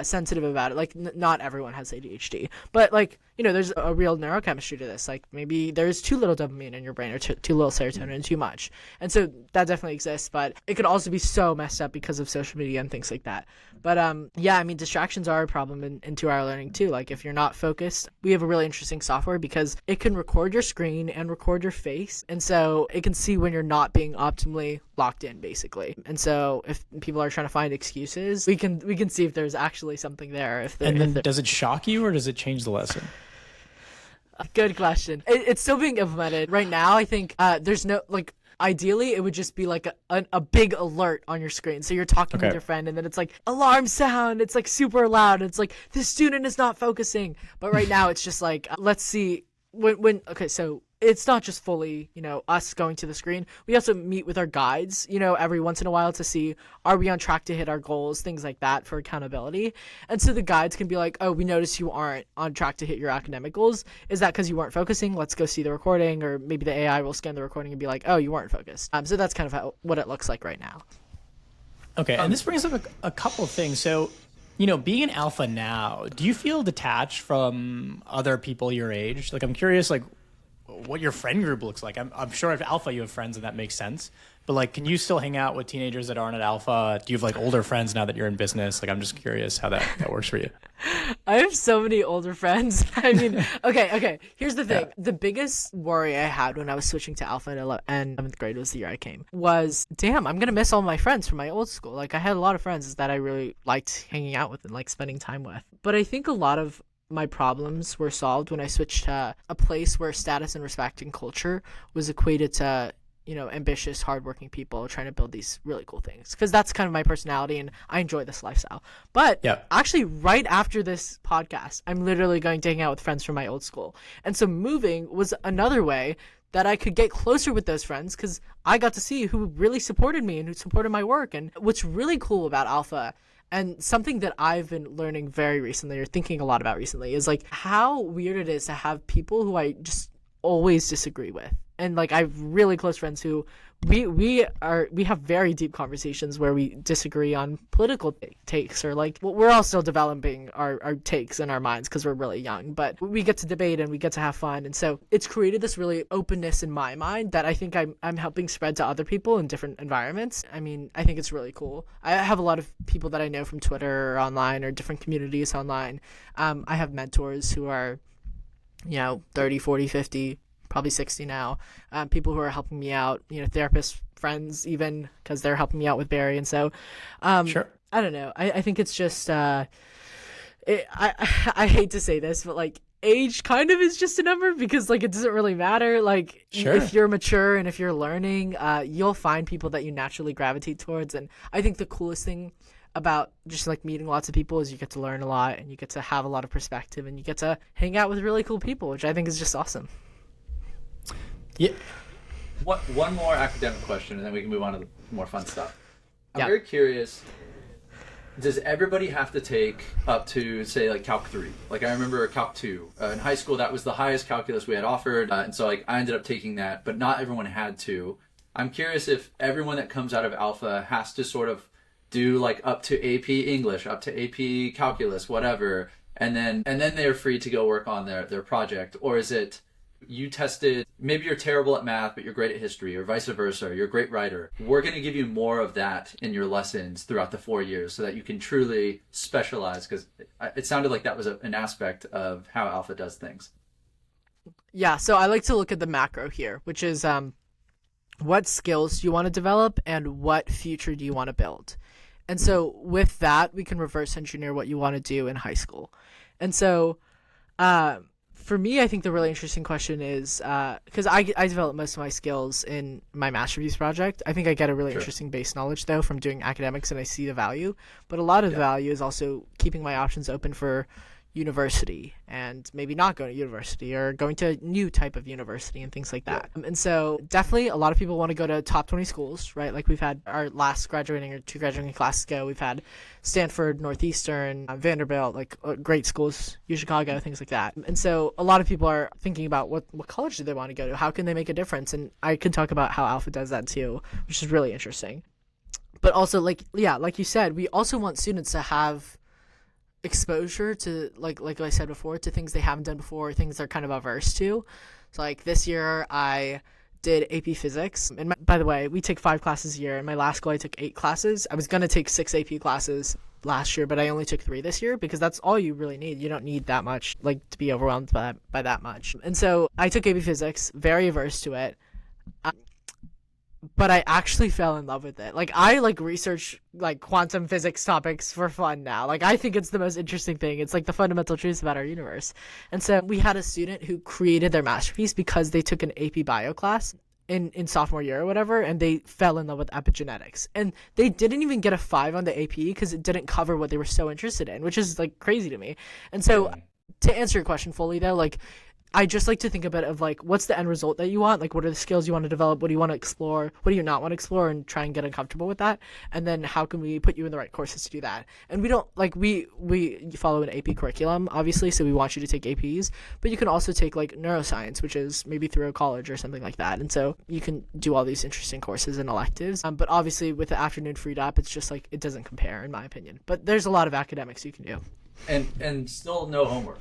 sensitive about it. Like not everyone has ADHD, but like there's a real neurochemistry to this. Like maybe there's too little dopamine in your brain, or too little serotonin, and too much. And so that definitely exists, but it could also be so messed up because of social media and things like that. But yeah, I mean, distractions are a problem in 2-hour learning too. Like if you're not focused, we have a really interesting software because it can record your screen and record your face, and so it can see when you're not being optimally locked in, basically. And so if people are trying to find excuses, we can see if there's actually something there. Does it shock you, or does it change the lesson? Good question. It's still being implemented right now. I think there's no like. Ideally, it would just be like a big alert on your screen. So you're talking with your friend, and then it's like alarm sound. It's like super loud. It's like this student is not focusing. But right now, it's just like let's see when. Okay, so it's not just fully us going to the screen. We also meet with our guides every once in a while to see, are we on track to hit our goals, things like that, for accountability. And so the guides can be like, oh, we noticed you aren't on track to hit your academic goals. Is that because you weren't focusing? Let's go see the recording. Or maybe the AI will scan the recording and be like, oh, you weren't focused. So that's kind of what it looks like right now. Okay, and this brings up a couple of things. So being an alpha now, do you feel detached from other people your age? Like, I'm curious, like, what your friend group looks like. I'm sure at alpha you have friends and that makes sense, but like, can you still hang out with teenagers that aren't at alpha? Do you have like older friends now that you're in business? Like, I'm just curious how that works for you. I have so many older friends. I mean, okay. Here's the thing. Yeah. The biggest worry I had when I was switching to alpha and 11th grade was the year I came, was, damn, I'm going to miss all my friends from my old school. Like, I had a lot of friends that I really liked hanging out with and like spending time with. But I think a lot of my problems were solved when I switched to a place where status and respect and culture was equated to, ambitious, hardworking people trying to build these really cool things. Because that's kind of my personality and I enjoy this lifestyle. But actually, right after this podcast, I'm literally going to hang out with friends from my old school. And so moving was another way that I could get closer with those friends, because I got to see who really supported me and who supported my work. And what's really cool about alpha, and something that I've been learning very recently, or thinking a lot about recently, is like how weird it is to have people who I just always disagree with. And like, I have really close friends who we have very deep conversations where we disagree on political takes, or like, we're all still developing our takes in our minds because we're really young, but we get to debate and we get to have fun. And so it's created this really openness in my mind that I think I'm helping spread to other people in different environments. I mean, I think it's really cool. I have a lot of people that I know from Twitter or online, or different communities online. I have mentors who are 30, 40, 50, probably 60 now, people who are helping me out, therapists, friends, even, because they're helping me out with Barry. And so sure. I don't know, I think it's just I hate to say this, but like, age kind of is just a number, because like, it doesn't really matter. Like, sure, if you're mature and if you're learning, you'll find people that you naturally gravitate towards. And I think the coolest thing about just like meeting lots of people is you get to learn a lot, and you get to have a lot of perspective, and you get to hang out with really cool people, which I think is just awesome. Yeah. One more academic question, and then we can move on to the more fun stuff. I'm very curious. Does everybody have to take up to, say, like Calc 3? Like, I remember Calc 2. In high school, that was the highest calculus we had offered. And so, like, I ended up taking that, but not everyone had to. I'm curious if everyone that comes out of Alpha has to sort of do, like, up to AP English, up to AP Calculus, whatever, and then they're free to go work on their project. Or is it, you tested, maybe you're terrible at math, but you're great at history, or vice versa, or you're a great writer. We're going to give you more of that in your lessons throughout the 4 years so that you can truly specialize, because it sounded like that was an aspect of how Alpha does things. Yeah, so I like to look at the macro here, which is what skills do you want to develop and what future do you want to build? And so with that, we can reverse engineer what you want to do in high school. And so for me, I think the really interesting question is, because I developed most of my skills in my master's project. I think I get a really interesting base knowledge, though, from doing academics, and I see the value. But a lot of the value is also keeping my options open for university, and maybe not going to university, or going to a new type of university and things like that. And so definitely a lot of people want to go to top 20 schools, right? Like, we've had our last graduating or two graduating classes ago, we've had Stanford, Northeastern, Vanderbilt, like great schools, U Chicago, things like that. And so a lot of people are thinking about what college do they want to go to? How can they make a difference? And I could talk about how Alpha does that too, which is really interesting. But also, like you said, we also want students to have exposure to, like I said before, to things they haven't done before, things they're kind of averse to. So like this year I did AP Physics, and by the way, we take 5 classes a year. In my last school I took 8 classes. I was going to take 6 AP classes last year, but I only took 3 this year, because that's all you really need. You don't need that much, like, to be overwhelmed by that much. And so I took AP Physics, very averse to it. but I actually fell in love with it. Like, I like research like quantum physics topics for fun now. Like, I think it's the most interesting thing. It's like the fundamental truths about our universe. And so we had a student who created their masterpiece because they took an AP bio class in sophomore year or whatever, and they fell in love with epigenetics. And they didn't even get a 5 on the AP because it didn't cover what they were so interested in, which is like crazy to me. And so to answer your question fully though, like, I just like to think a bit of like, what's the end result that you want? Like, what are the skills you want to develop? What do you want to explore? What do you not want to explore? And try and get uncomfortable with that. And then how can we put you in the right courses to do that? And we don't like, we follow an AP curriculum, obviously. So we want you to take APs, but you can also take like neuroscience, which is maybe through a college or something like that. And so you can do all these interesting courses and electives. But obviously with the afternoon freed up, it's just like, it doesn't compare in my opinion, but there's a lot of academics you can do. And still no homework.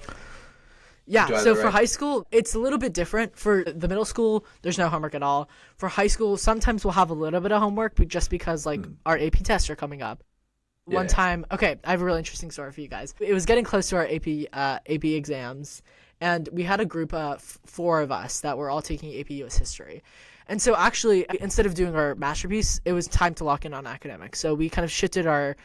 Yeah, so for high school, it's a little bit different. For the middle school, there's no homework at all. For high school, sometimes we'll have a little bit of homework, but just because like our AP tests are coming up. One time, okay, I have a really interesting story for you guys. It was getting close to our AP exams, and we had a group of 4 of us that were all taking AP US history. And so actually, instead of doing our masterpiece, it was time to lock in on academics. So we kind of shifted our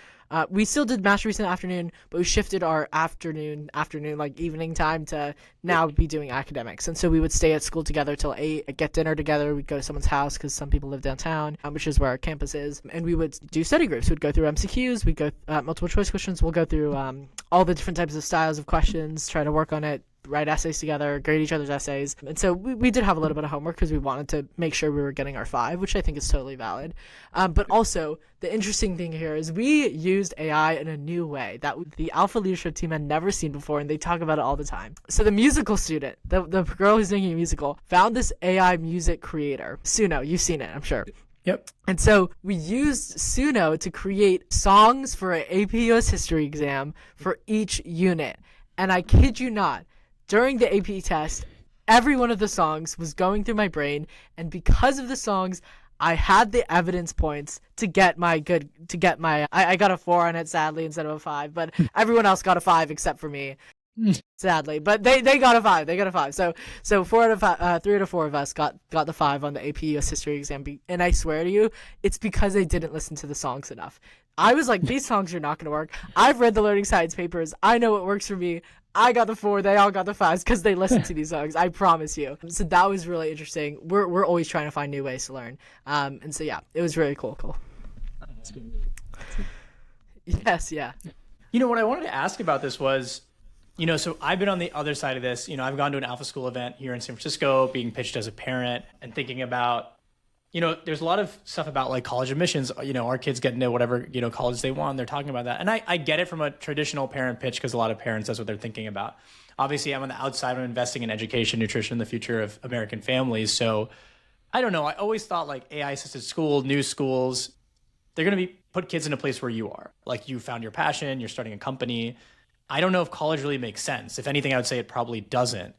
we still did masterpiece in the afternoon, but we shifted our afternoon, like evening time to now be doing academics. And so we would stay at school together till 8, get dinner together. We'd go to someone's house because some people live downtown, which is where our campus is. And we would do study groups. We'd go through MCQs. We'd go multiple choice questions. We'll go through all the different types of styles of questions, try to work on it, write essays together, grade each other's essays. And so we did have a little bit of homework because we wanted to make sure we were getting our 5, which I think is totally valid. But also, the interesting thing here is we used AI in a new way that the Alpha leadership team had never seen before, and they talk about it all the time. So the musical student, the girl who's making a musical, found this AI music creator, Suno. You've seen it, I'm sure. Yep. And so we used Suno to create songs for an AP US history exam for each unit. And I kid you not, during the AP test, every one of the songs was going through my brain, and because of the songs, I had the evidence points to get my I got a 4 on it, sadly, instead of a 5, but everyone else got a 5 except for me, sadly. But they got a 5. They got a 5. So 3 out of 4 of us got the 5 on the AP US history exam, and I swear to you, it's because I didn't listen to the songs enough. I was like, these songs are not going to work. I've read the learning science papers. I know what works for me. I got the 4. They all got the 5s because they listened to these songs. I promise you. So that was really interesting. We're always trying to find new ways to learn. And so yeah, it was really cool. That's good. Yes, yeah. You know, what I wanted to ask about this was, you know, so I've been on the other side of this. You know, I've gone to an Alpha School event here in San Francisco, being pitched as a parent and thinking about, you know, there's a lot of stuff about like college admissions. You know, our kids get into whatever, you know, college they want. They're talking about that. And I get it from a traditional parent pitch because a lot of parents, that's what they're thinking about. Obviously, I'm on the outside. I'm investing in education, nutrition, the future of American families. So I don't know. I always thought like AI-assisted school, new schools, they're going to put kids in a place where you are. Like you found your passion, you're starting a company. I don't know if college really makes sense. If anything, I would say it probably doesn't.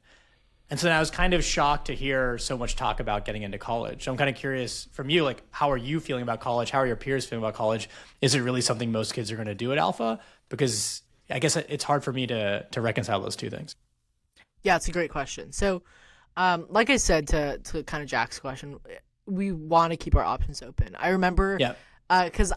And so then I was kind of shocked to hear so much talk about getting into college. So I'm kind of curious from you, like, how are you feeling about college? How are your peers feeling about college? Is it really something most kids are going to do at Alpha? Because I guess it's hard for me to reconcile those two things. Yeah, it's a great question. So, like I said, to kind of Jack's question, we want to keep our options open. I remember, because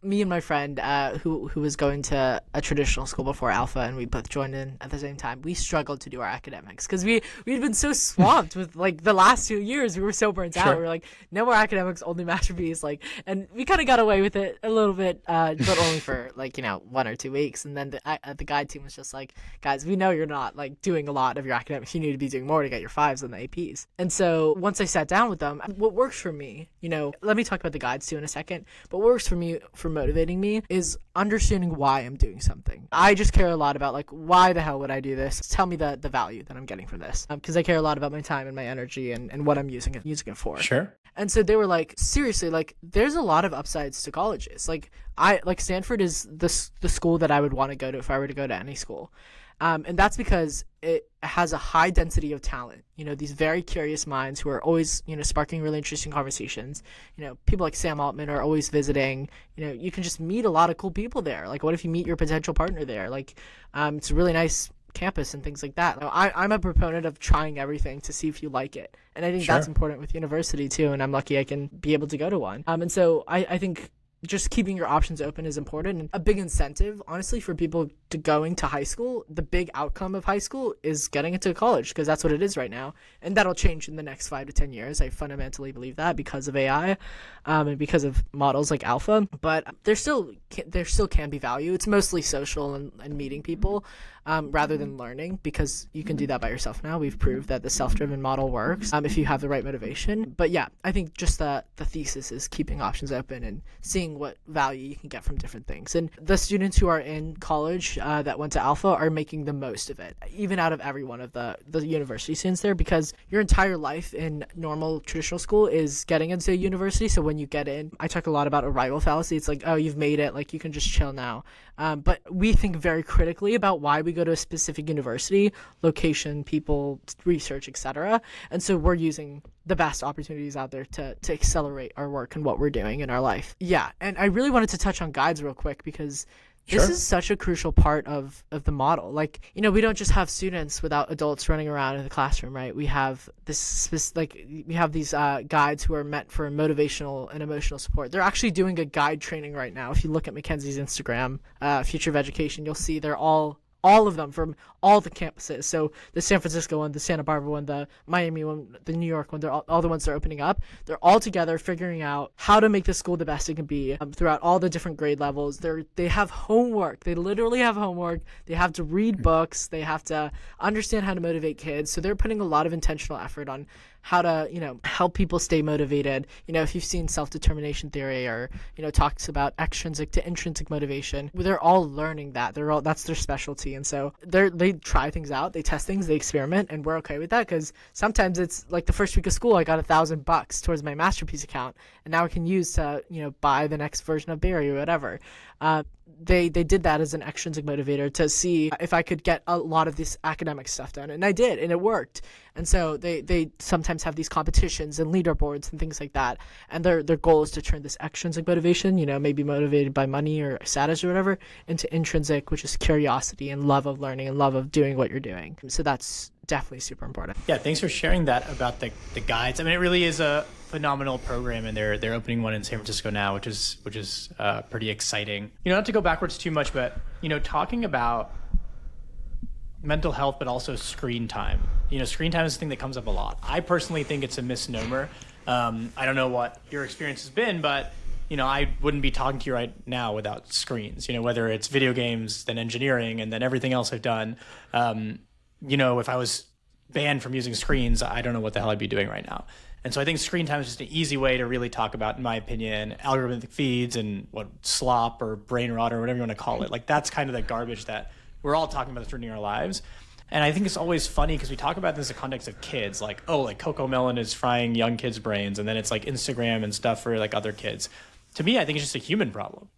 me and my friend who was going to a traditional school before Alpha, and we both joined in at the same time, we struggled to do our academics because we'd been so swamped with like the last 2 years. We were so burnt out. We were like, no more academics, only masterpiece. Like, and we kind of got away with it a little bit, but only for like, you know, 1 or 2 weeks. And then the guide team was just like, guys, we know you're not like doing a lot of your academics. You need to be doing more to get your 5s on the APs. And so once I sat down with them, what works for me, you know, let me talk about the guides too in a second. But what works for me, for motivating me, is understanding why I'm doing something. I just care a lot about like, why the hell would I do this? Tell me the value that I'm getting from this. Because I care a lot about my time and my energy and what I'm using it for. Sure. And so they were like, seriously, like there's a lot of upsides to colleges. Like Stanford is the school that I would want to go to if I were to go to any school. And that's because it has a high density of talent, you know, these very curious minds who are always, you know, sparking really interesting conversations. You know, people like Sam Altman are always visiting. You know, you can just meet a lot of cool people there. Like, what if you meet your potential partner there? Like, it's a really nice campus and things like that. I'm a proponent of trying everything to see if you like it. And I think Sure. that's important with university too. And I'm lucky I can be able to go to one. And so I think just keeping your options open is important. And a big incentive, honestly, for people to going to high school, the big outcome of high school is getting into college, because that's what it is right now. And that'll change in the next 5 to 10 years. I fundamentally believe that because of AI and because of models like Alpha. But there still can be value. It's mostly social and meeting people rather than learning, because you can do that by yourself now. We've proved that the self-driven model works if you have the right motivation. But yeah, I think just the thesis is keeping options open and seeing what value you can get from different things. And the students who are in college that went to Alpha are making the most of it, even out of every one of the university students there, because your entire life in normal traditional school is getting into university. So when you get in, I talk a lot about arrival fallacy. It's like, oh, you've made it, like you can just chill now. But we think very critically about why we go to a specific university, location, people, research, etc. And so we're using the best opportunities out there to accelerate our work and what we're doing in our life. Yeah, and I really wanted to touch on guides real quick, because this is such a crucial part of the model. Like, we don't just have students without adults running around in the classroom, right? We have we have these guides who are meant for motivational and emotional support. They're actually doing a guide training right now. If you look at Mackenzie's Instagram, Future of Education, you'll see they're all of them from all the campuses. So the San Francisco one, the Santa Barbara one, the Miami one, the New York one, they're all the ones that are opening up. They're all together figuring out how to make the school the best it can be throughout all the different grade levels. They have homework. They literally have homework. They have to read books. They have to understand how to motivate kids. So they're putting a lot of intentional effort on how to, help people stay motivated. If you've seen self-determination theory or, talks about extrinsic to intrinsic motivation, they're all learning that. That's their specialty. And so they try things out, they test things, they experiment, and we're okay with that, because sometimes it's like the first week of school, I got $1,000 towards my Masterpiece account, and now I can use to, buy the next version of Barry or whatever. They did that as an extrinsic motivator to see if I could get a lot of this academic stuff done, and I did, and it worked. And so they sometimes have these competitions and leaderboards and things like that, and their goal is to turn this extrinsic motivation, maybe motivated by money or status or whatever, into intrinsic, which is curiosity and love of learning and love of doing what you're doing. So that's definitely super important. Yeah, thanks for sharing that about the guides. I mean, it really is a phenomenal program, and they're opening one in San Francisco now, which is pretty exciting. Not to go backwards too much, but talking about mental health, but also screen time. Screen time is a thing that comes up a lot. I personally think it's a misnomer. I don't know what your experience has been, but I wouldn't be talking to you right now without screens. Whether it's video games, then engineering, and then everything else I've done. If I was banned from using screens, I don't know what the hell I'd be doing right now. And so I think screen time is just an easy way to really talk about, in my opinion, algorithmic feeds and what slop or brain rot or whatever you want to call it. Like, that's kind of the garbage that we're all talking about that's ruining our lives. And I think it's always funny because we talk about this in the context of kids, like, oh, like Coco Melon is frying young kids' brains, and then it's like Instagram and stuff for like other kids. To me, I think it's just a human problem.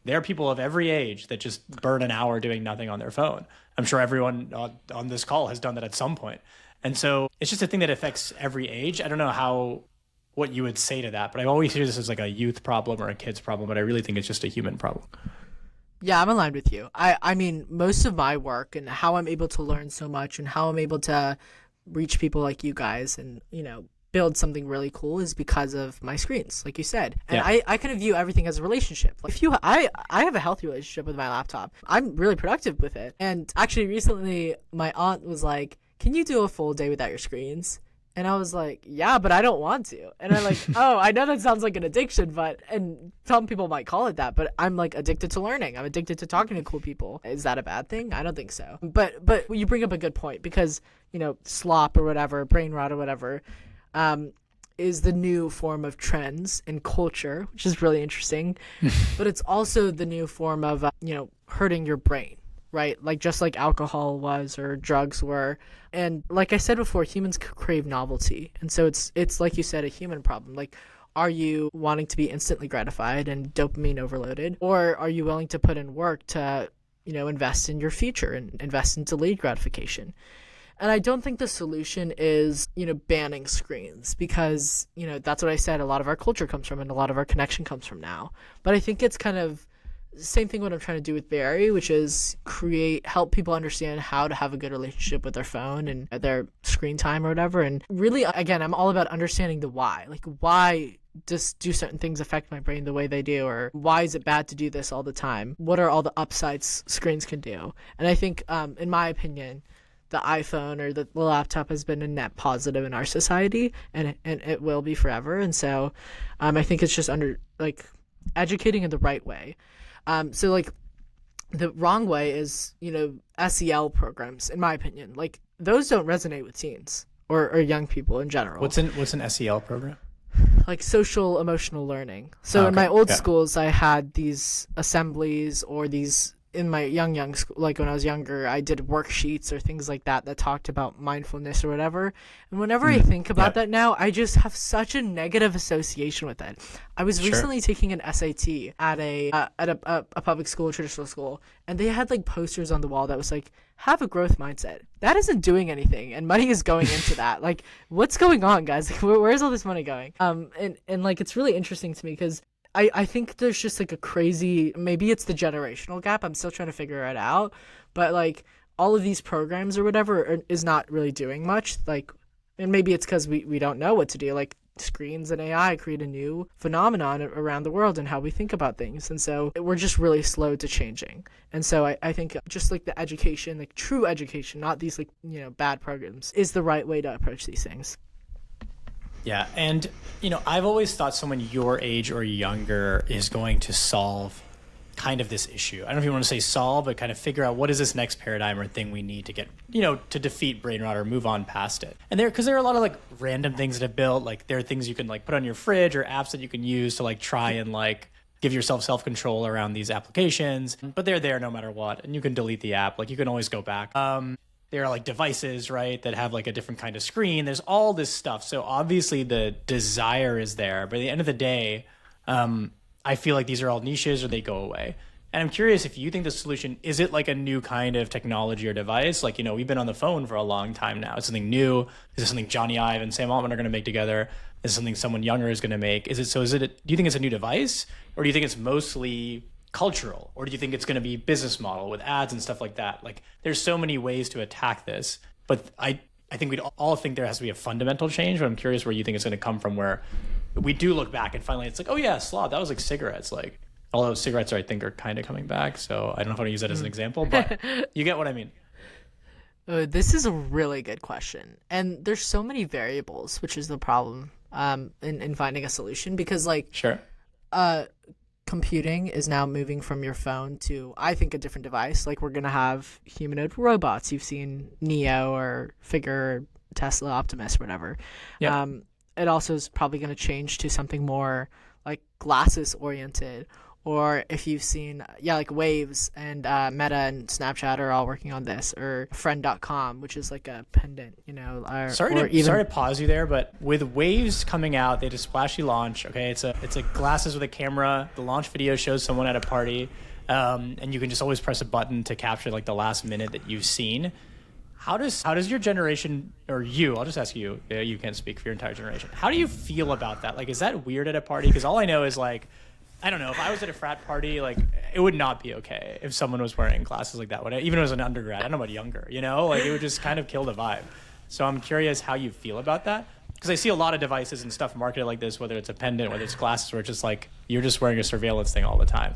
There are people of every age that just burn an hour doing nothing on their phone. I'm sure everyone on this call has done that at some point. And so it's just a thing that affects every age. I don't know what you would say to that, but I always hear this as like a youth problem or a kid's problem, but I really think it's just a human problem. Yeah, I'm aligned with you. I mean, most of my work and how I'm able to learn so much and how I'm able to reach people like you guys and, build something really cool is because of my screens, like you said. And yeah. I kind of view everything as a relationship. Like I have a healthy relationship with my laptop. I'm really productive with it. And actually recently my aunt was like, can you do a full day without your screens? And I was like, yeah, but I don't want to. And I'm like, oh, I know that sounds like an addiction, and some people might call it that, but I'm like addicted to learning. I'm addicted to talking to cool people. Is that a bad thing? I don't think so. But you bring up a good point because, slop or whatever, brain rot or whatever, is the new form of trends in culture, which is really interesting. But it's also the new form of, hurting your brain. Right? Like just like alcohol was or drugs were. And like I said before, humans crave novelty. And so it's like you said, a human problem. Like, are you wanting to be instantly gratified and dopamine overloaded? Or are you willing to put in work to, invest in your future and invest in delayed gratification? And I don't think the solution is, banning screens because, that's what I said. A lot of our culture comes from and a lot of our connection comes from now. But I think it's kind of same thing what I'm trying to do with Barry, which is help people understand how to have a good relationship with their phone and their screen time or whatever. And really, again, I'm all about understanding the why. Like, why just do certain things affect my brain the way they do, or why is it bad to do this all the time? What are all the upsides screens can do? And I think, in my opinion, the iPhone or the laptop has been a net positive in our society, and it will be forever. And so, I think it's just educating in the right way. So like the wrong way is, SEL programs, in my opinion. Like, those don't resonate with teens or young people in general. What's an SEL program? Like social emotional learning. So in my old schools, I had these assemblies, or these in my young school, like when I was younger, I did worksheets or things like that talked about mindfulness or whatever. And whenever I think about that now, I just have such a negative association with it. I was recently taking an SAT at a public school, traditional school, and they had like posters on the wall that was like, have a growth mindset. That isn't doing anything, and money is going into that. Like, what's going on, guys? Like, where's all this money going? And like, it's really interesting to me because I think there's just like a crazy, maybe it's the generational gap. I'm still trying to figure it out. But like, all of these programs or whatever is not really doing much. Like, and maybe it's because we don't know what to do. Like, screens and AI create a new phenomenon around the world and how we think about things. And so we're just really slow to changing. And so I think just like the education, like true education, not these like, bad programs, is the right way to approach these things. Yeah, and I've always thought someone your age or younger is going to solve kind of this issue. I don't know if you want to say solve, but kind of figure out what is this next paradigm or thing we need to get, to defeat Brainrot or move on past it. And because there are a lot of like random things that have built, like there are things you can like put on your fridge or apps that you can use to like try and like give yourself self-control around these applications, but they're there no matter what. And you can delete the app, like you can always go back. There are like devices, right, that have like a different kind of screen. There's all this stuff. So obviously the desire is there, but at the end of the day, I feel like these are all niches or they go away. And I'm curious if you think the solution, is it like a new kind of technology or device? Like, we've been on the phone for a long time now. It's something new. Is it something Johnny Ive and Sam Altman are going to make together? Is it something someone younger is going to make? Do you think it's a new device, or do you think it's mostly cultural, or do you think it's going to be business model with ads and stuff like that? Like, there's so many ways to attack this, but I think we'd all think there has to be a fundamental change, but I'm curious where you think it's going to come from, where we do look back and finally it's like, oh yeah, sloth, that was like cigarettes. Like, although cigarettes I think are kind of coming back, so I don't know how to use that as an example, but you get what I mean. This is a really good question, and there's so many variables, which is the problem in finding a solution, because like computing is now moving from your phone to, I think, a different device. Like, we're gonna have humanoid robots. You've seen Neo or Figure, Tesla, Optimus, whatever. Yeah. It also is probably gonna change to something more like glasses oriented. Or if you've seen, like Waves and Meta and Snapchat are all working on this, or Friend.com, which is like a pendant, Sorry to pause you there, but with Waves coming out, they had a splashy launch. Okay, it's a glasses with a camera. The launch video shows someone at a party, and you can just always press a button to capture like the last minute that you've seen. How does your generation, or you? I'll just ask you. You can't speak for your entire generation. How do you feel about that? Like, is that weird at a party? Because all I know is like, I don't know, if I was at a frat party, like, it would not be okay if someone was wearing glasses like that. Even as an undergrad, I don't know about younger, like, it would just kind of kill the vibe. So I'm curious how you feel about that, because I see a lot of devices and stuff marketed like this, whether it's a pendant, whether it's glasses, where it's just like you're just wearing a surveillance thing all the time.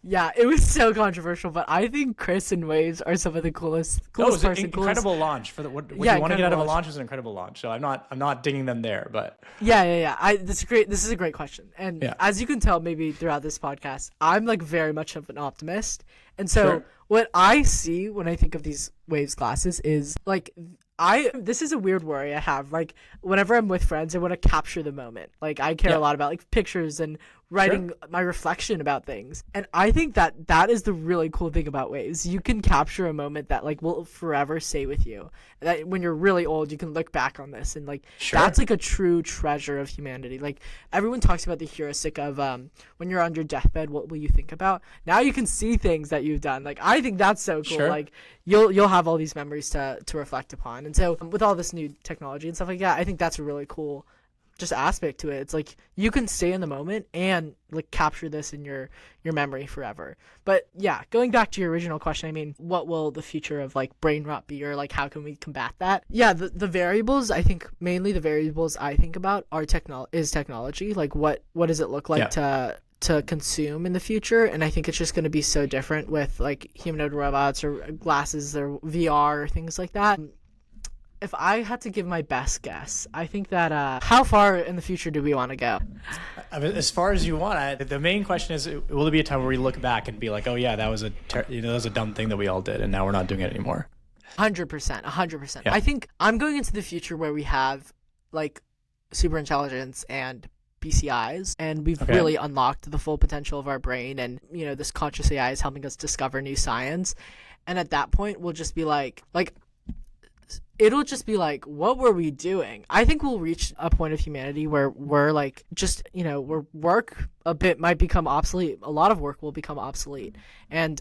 Yeah, it was so controversial, but I think Chris and Waves are some of the coolest. It was an incredible launch for what you want to get out of a launch. Is an incredible launch. So I'm not digging them there, but yeah. This is a great question, and as you can tell, maybe throughout this podcast, I'm like very much of an optimist, and so what I see when I think of these Waves glasses is like, this is a weird worry I have. Like, whenever I'm with friends, I want to capture the moment. Like, I care a lot about like pictures and writing my reflection about things. And I think that is the really cool thing about Waves. You can capture a moment that like will forever stay with you. That when you're really old, you can look back on this and like, that's like a true treasure of humanity. Like, everyone talks about the heuristic of when you're on your deathbed, what will you think about? Now you can see things that you've done. Like, I think that's so cool. Like, you'll have all these memories to reflect upon. And so with all this new technology and stuff like that, I think that's a really cool just aspect to it. It's like you can stay in the moment and like capture this in your memory forever. But yeah, going back to your original question, I mean, what will the future of like brain rot be, or like how can we combat that? Yeah, the variables, I think mainly the variables I think about are technology. Like what does it look like to consume in the future? And I think it's just going to be so different with like humanoid robots or glasses or VR or things like that. If I had to give my best guess, I think that how far in the future do we want to go? I mean, as far as you want. The main question is, will there be a time where we look back and be like, oh yeah, that was that was a dumb thing that we all did, and now we're not doing it anymore? 100%. Yeah. I think I'm going into the future where we have like super intelligence and BCIs, and we've really unlocked the full potential of our brain, and this conscious AI is helping us discover new science. And at that point, we'll just be like it'll just be like, what were we doing? I think we'll reach a point of humanity where we're like, just, where work a bit might become obsolete. A lot of work will become obsolete. And,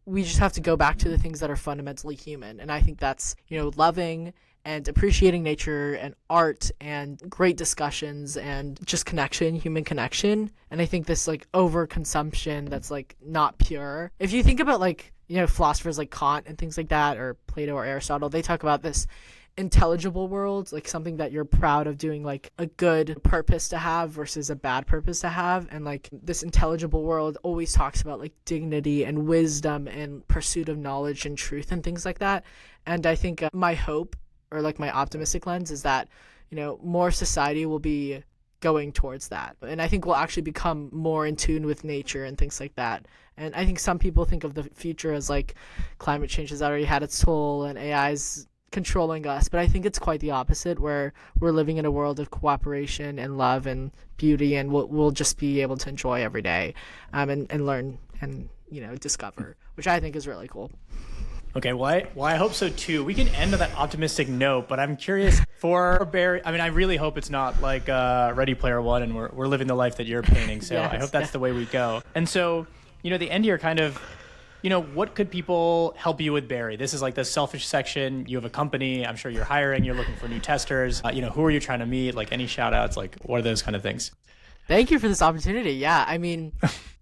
we just have to go back to the things that are fundamentally human. And I think that's, loving and appreciating nature and art and great discussions and just connection, human connection. And I think this like overconsumption that's like not pure. If you think about like, philosophers like Kant and things like that, or Plato or Aristotle, they talk about this intelligible world, like something that you're proud of doing, like a good purpose to have versus a bad purpose to have. And like this intelligible world always talks about like dignity and wisdom and pursuit of knowledge and truth and things like that. And I think my hope, or like my optimistic lens, is that, more society will be going towards that. And I think we'll actually become more in tune with nature and things like that. And I think some people think of the future as like climate change has already had its toll and AI's controlling us. But I think it's quite the opposite, where we're living in a world of cooperation and love and beauty, and we'll just be able to enjoy every day and learn and, discover, which I think is really cool. Okay, well, I hope so too. We can end on that optimistic note, but I'm curious for Barry. I mean, I really hope it's not like Ready Player One, and we're living the life that you're painting. So Yes, I hope that's the way we go. And so, the end here kind of, what could people help you with, Barry? This is like the selfish section. You have a company. I'm sure you're hiring. You're looking for new testers. Who are you trying to meet? Like any shout outs? Like what are those kind of things? Thank you for this opportunity. Yeah, I mean,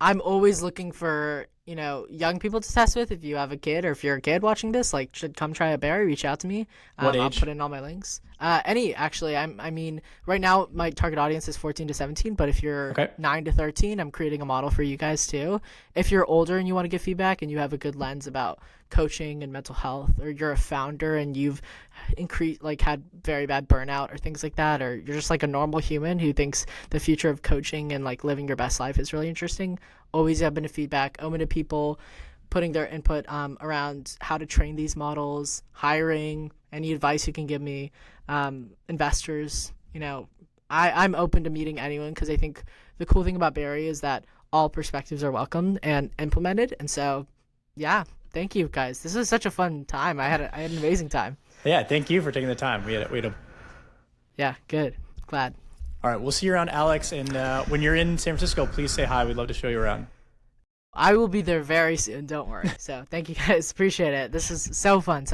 I'm always looking for, young people to test with. If you have a kid, or if you're a kid watching this, like, should come try a Barry, reach out to me. What age? I'll put in all my links. Any, actually. I mean, right now my target audience is 14 to 17, but if you're 9 to 13, I'm creating a model for you guys too. If you're older and you want to give feedback and you have a good lens about coaching and mental health, or you're a founder and you've had very bad burnout or things like that, or you're just like a normal human who thinks the future of coaching and like living your best life is really interesting, always open to feedback, open to people putting their input around how to train these models, hiring, any advice you can give me, investors. I'm open to meeting anyone, because I think the cool thing about Barry is that all perspectives are welcome and implemented. And so, yeah, thank you guys. This was such a fun time. I had an amazing time. Yeah, thank you for taking the time. Yeah, good. Glad. All right, we'll see you around, Alex. And when you're in San Francisco, please say hi. We'd love to show you around. I will be there very soon. Don't worry. So thank you guys. Appreciate it. This is so fun.